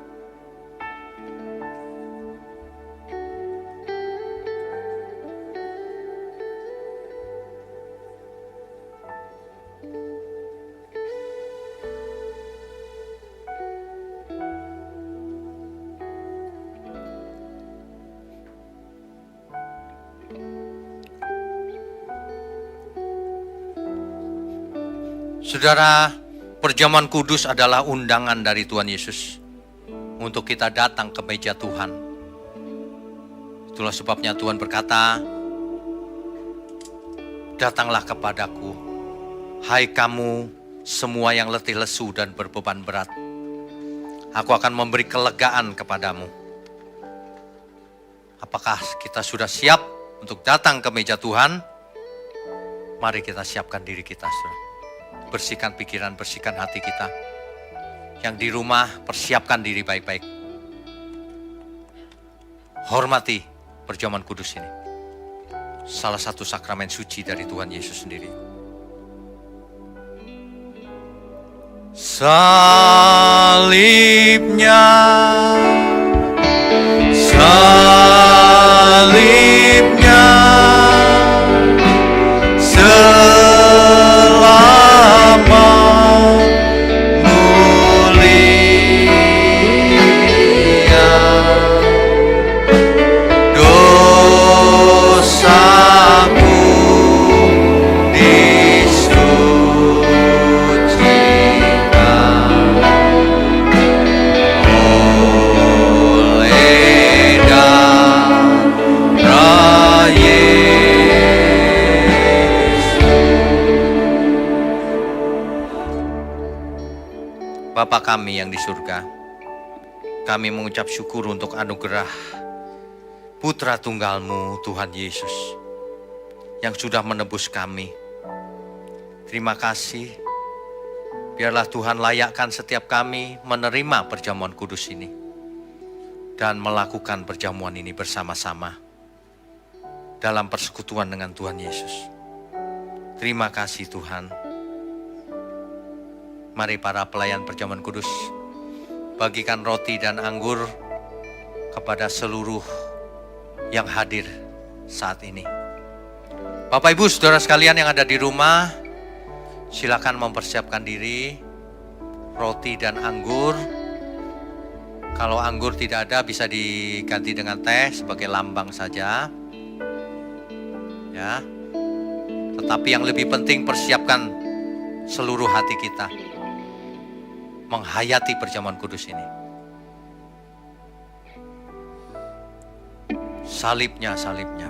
Saudara, perjamuan kudus adalah undangan dari Tuhan Yesus untuk kita datang ke meja Tuhan. Itulah sebabnya Tuhan berkata, datanglah kepadaku, hai kamu semua yang letih lesu dan berbeban berat. Aku akan memberi kelegaan kepadamu. Apakah kita sudah siap untuk datang ke meja Tuhan? Mari kita siapkan diri kita, saudara. Bersihkan pikiran, bersihkan hati kita. Yang di rumah, persiapkan diri baik-baik. Hormati perjamuan kudus ini. Salah satu sakramen suci dari Tuhan Yesus sendiri. Salibnya, salibnya, Bapa kami yang di surga, kami mengucap syukur untuk anugerah Putra Tunggal-Mu Tuhan Yesus yang sudah menebus kami. Terima kasih, biarlah Tuhan layakkan setiap kami menerima perjamuan kudus ini dan melakukan perjamuan ini bersama-sama dalam persekutuan dengan Tuhan Yesus. Terima kasih Tuhan. Mari para pelayan perjamuan kudus bagikan roti dan anggur kepada seluruh yang hadir saat ini. Bapak Ibu Saudara sekalian yang ada di rumah, silakan mempersiapkan diri, roti dan anggur. Kalau anggur tidak ada bisa diganti dengan teh sebagai lambang saja. Ya. Tetapi yang lebih penting persiapkan seluruh hati kita menghayati perjamuan kudus ini. Salibnya. Salibnya.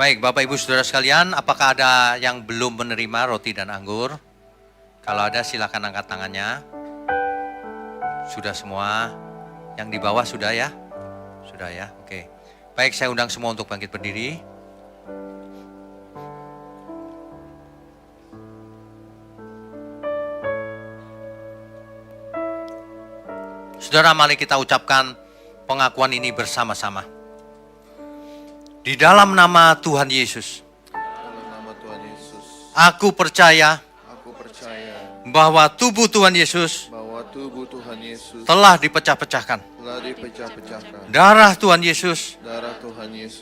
Baik, Bapak Ibu Saudara sekalian, apakah ada yang belum menerima roti dan anggur? Kalau ada silakan angkat tangannya. Sudah semua? Yang di bawah sudah ya? Sudah ya, oke. Baik, saya undang semua untuk bangkit berdiri. Saudara, mari kita ucapkan pengakuan ini bersama-sama. Di dalam nama Tuhan Yesus, aku percaya bahwa tubuh Tuhan Yesus telah dipecah-pecahkan. Darah Tuhan Yesus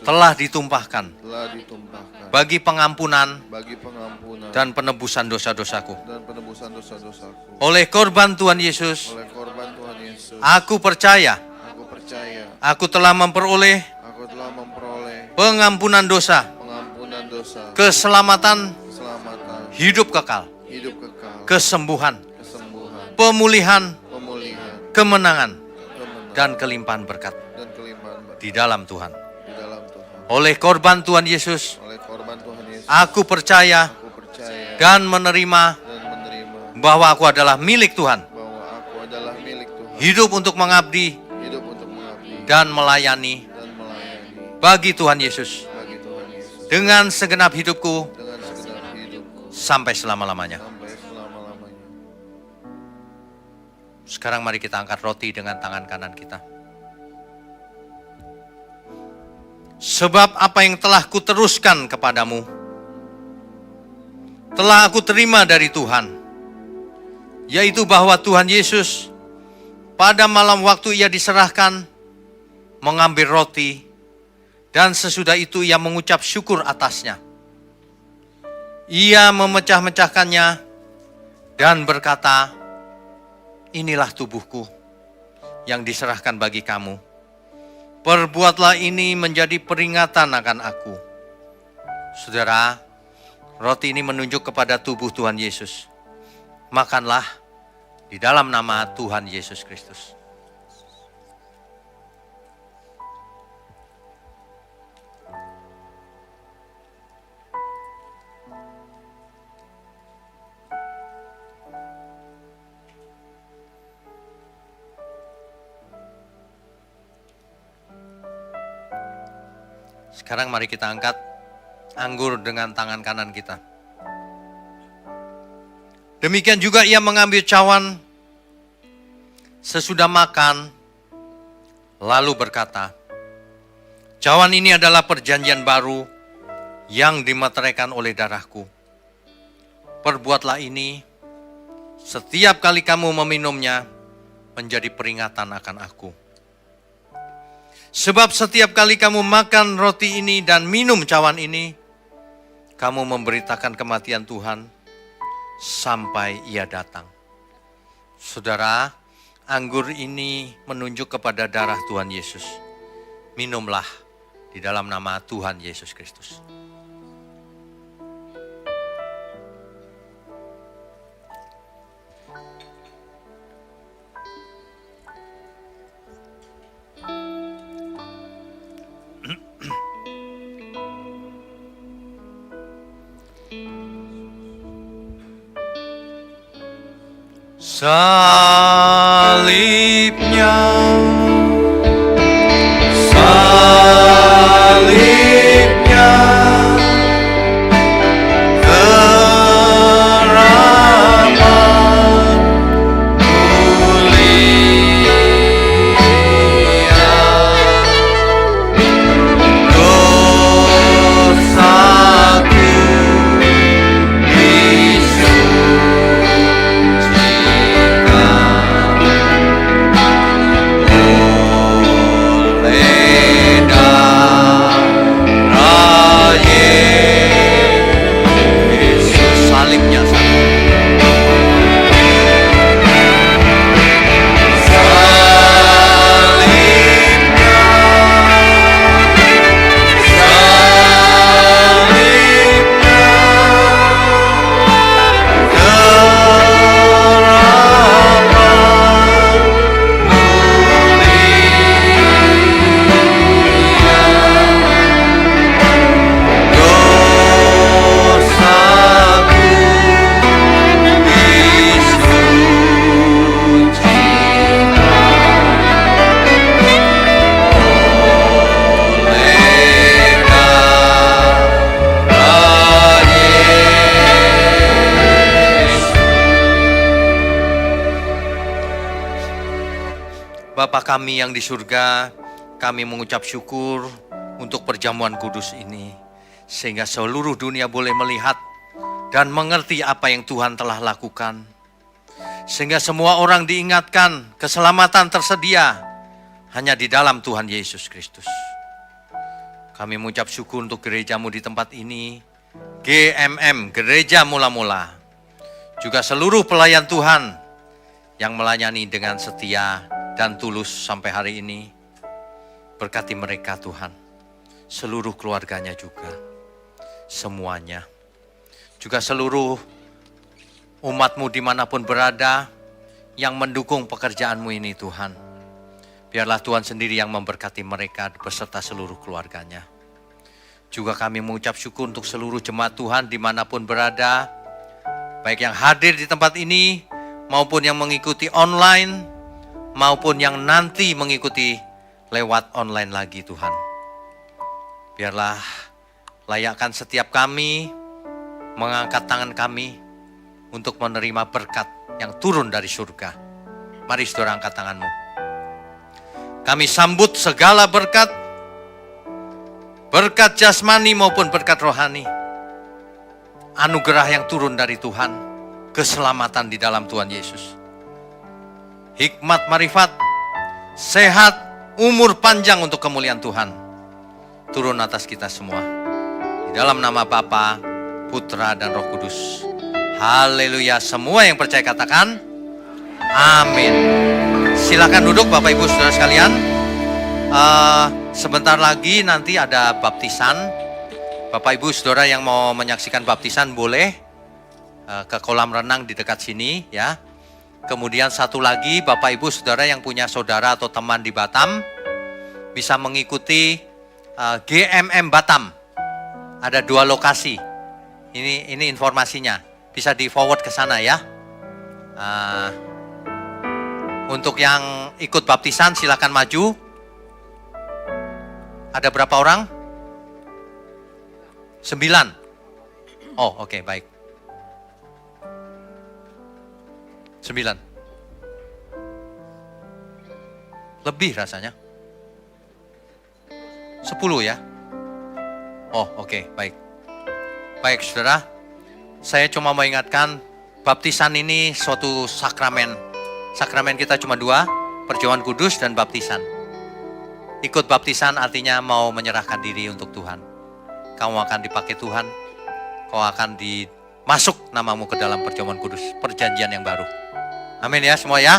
telah ditumpahkan bagi pengampunan dan penebusan dosa-dosaku. Oleh korban Tuhan Yesus, aku percaya aku telah memperoleh pengampunan dosa, keselamatan, hidup kekal, kesembuhan, pemulihan, kemenangan, dan kelimpahan berkat di dalam Tuhan. Oleh korban Tuhan Yesus, aku percaya dan menerima bahwa aku adalah milik Tuhan, hidup untuk mengabdi dan melayani bagi Tuhan Yesus dengan segenap hidupku sampai selama-lamanya. Sekarang mari kita angkat roti dengan tangan kanan kita. Sebab apa yang telah kuteruskan kepadamu telah aku terima dari Tuhan, yaitu bahwa Tuhan Yesus pada malam waktu ia diserahkan mengambil roti, dan sesudah itu ia mengucap syukur atasnya. Ia memecah-mecahkannya dan berkata, inilah tubuhku yang diserahkan bagi kamu. Perbuatlah ini menjadi peringatan akan aku. Saudara, roti ini menunjuk kepada tubuh Tuhan Yesus. Makanlah di dalam nama Tuhan Yesus Kristus. Sekarang mari kita angkat anggur dengan tangan kanan kita. Demikian juga ia mengambil cawan sesudah makan, lalu berkata, cawan ini adalah perjanjian baru yang dimeteraikan oleh darahku. Perbuatlah ini setiap kali kamu meminumnya menjadi peringatan akan aku. Sebab setiap kali kamu makan roti ini dan minum cawan ini, kamu memberitakan kematian Tuhan sampai ia datang. Saudara, anggur ini menunjuk kepada darah Tuhan Yesus. Minumlah di dalam nama Tuhan Yesus Kristus. Salibnya, salibnya, keramat mulia, dosaku Bapa kami yang di surga, kami mengucap syukur untuk perjamuan kudus ini, sehingga seluruh dunia boleh melihat dan mengerti apa yang Tuhan telah lakukan. Sehingga semua orang diingatkan keselamatan tersedia hanya di dalam Tuhan Yesus Kristus. Kami mengucap syukur untuk gerejamu di tempat ini, GMM, Gereja Mula-Mula. Juga seluruh pelayan Tuhan yang melayani dengan setia dan tulus sampai hari ini. Berkati mereka Tuhan, seluruh keluarganya juga, semuanya. Juga seluruh umatmu dimanapun berada yang mendukung pekerjaanmu ini Tuhan. Biarlah Tuhan sendiri yang memberkati mereka beserta seluruh keluarganya. Juga kami mengucap syukur untuk seluruh jemaat Tuhan dimanapun berada, baik yang hadir di tempat ini maupun yang mengikuti online, maupun yang nanti mengikuti lewat online lagi Tuhan. Biarlah layakkan setiap kami mengangkat tangan kami untuk menerima berkat yang turun dari surga. Mari saudara angkat tanganmu. Kami sambut segala berkat, berkat jasmani maupun berkat rohani. Anugerah yang turun dari Tuhan, keselamatan di dalam Tuhan Yesus. Hikmat, marifat, sehat, umur panjang untuk kemuliaan Tuhan turun atas kita semua. Di dalam nama Bapa, Putra dan Roh Kudus. Haleluya. Semua yang percaya katakan amin. Silakan duduk Bapak Ibu Saudara sekalian. Sebentar lagi nanti ada baptisan. Bapak Ibu Saudara yang mau menyaksikan baptisan boleh ke kolam renang di dekat sini ya. Kemudian satu lagi, Bapak Ibu Saudara yang punya saudara atau teman di Batam bisa mengikuti GMM Batam. Ada 2 lokasi. Ini informasinya. Bisa di forward ke sana ya. Untuk yang ikut baptisan silakan maju. Ada berapa orang? 9. Oh, oke, baik. 9. Lebih rasanya. 10 ya. Oh, oke, baik. Baik, saudara. Saya cuma mau ingatkan, baptisan ini suatu sakramen. Sakramen kita cuma 2, perjamuan kudus dan baptisan. Ikut baptisan artinya mau menyerahkan diri untuk Tuhan. Kamu akan dipakai Tuhan. Kau akan masuk namamu ke dalam perjamuan kudus, perjanjian yang baru. Amin ya semua ya.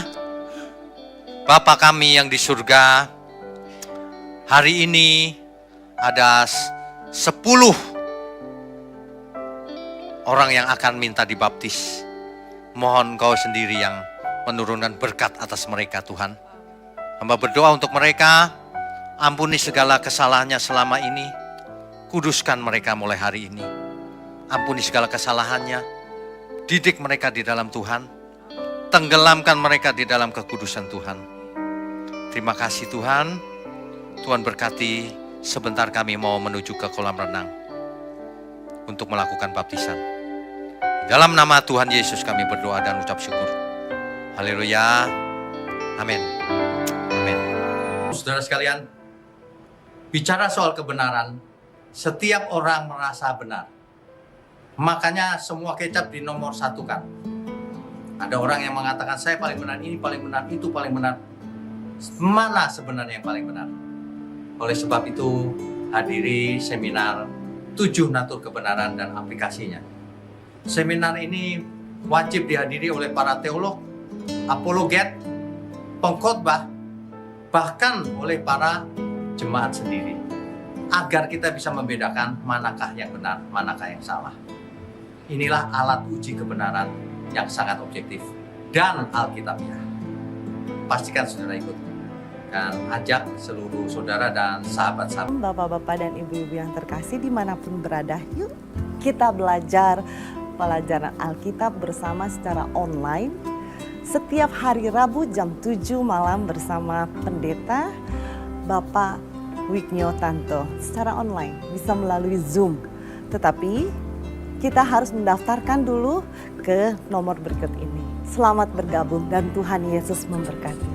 Bapa kami yang di surga, hari ini ada 10 orang yang akan minta dibaptis. Mohon Kau sendiri yang menurunkan berkat atas mereka Tuhan. Hamba berdoa untuk mereka, ampuni segala kesalahannya selama ini. Kuduskan mereka mulai hari ini. Ampuni segala kesalahannya. Didik mereka di dalam Tuhan. Tenggelamkan mereka di dalam kekudusan Tuhan. Terima kasih Tuhan. Tuhan berkati, sebentar kami mau menuju ke kolam renang untuk melakukan baptisan. Dalam nama Tuhan Yesus kami berdoa dan ucap syukur. Haleluya. Amin. Amin. Saudara sekalian, bicara soal kebenaran, setiap orang merasa benar. Makanya semua kecap dinomor satukan. Ada orang yang mengatakan saya paling benar, ini paling benar, itu paling benar. Mana sebenarnya yang paling benar? Oleh sebab itu, hadiri seminar 7 natur kebenaran dan aplikasinya. Seminar ini wajib dihadiri oleh para teolog, apologet, pengkhotbah, bahkan oleh para jemaat sendiri. Agar kita bisa membedakan manakah yang benar, manakah yang salah. Inilah alat uji kebenaran yang sangat objektif dan alkitabiah. Pastikan saudara ikut. Dan ajak seluruh saudara dan sahabat-sahabat. Bapak-bapak dan ibu-ibu yang terkasih dimanapun berada, yuk kita belajar pelajaran Alkitab bersama secara online. Setiap hari Rabu jam 7 malam bersama pendeta Bapak Wignio Tanto secara online, bisa melalui Zoom. Tetapi kita harus mendaftarkan dulu ke nomor berikut ini. Selamat bergabung dan Tuhan Yesus memberkati.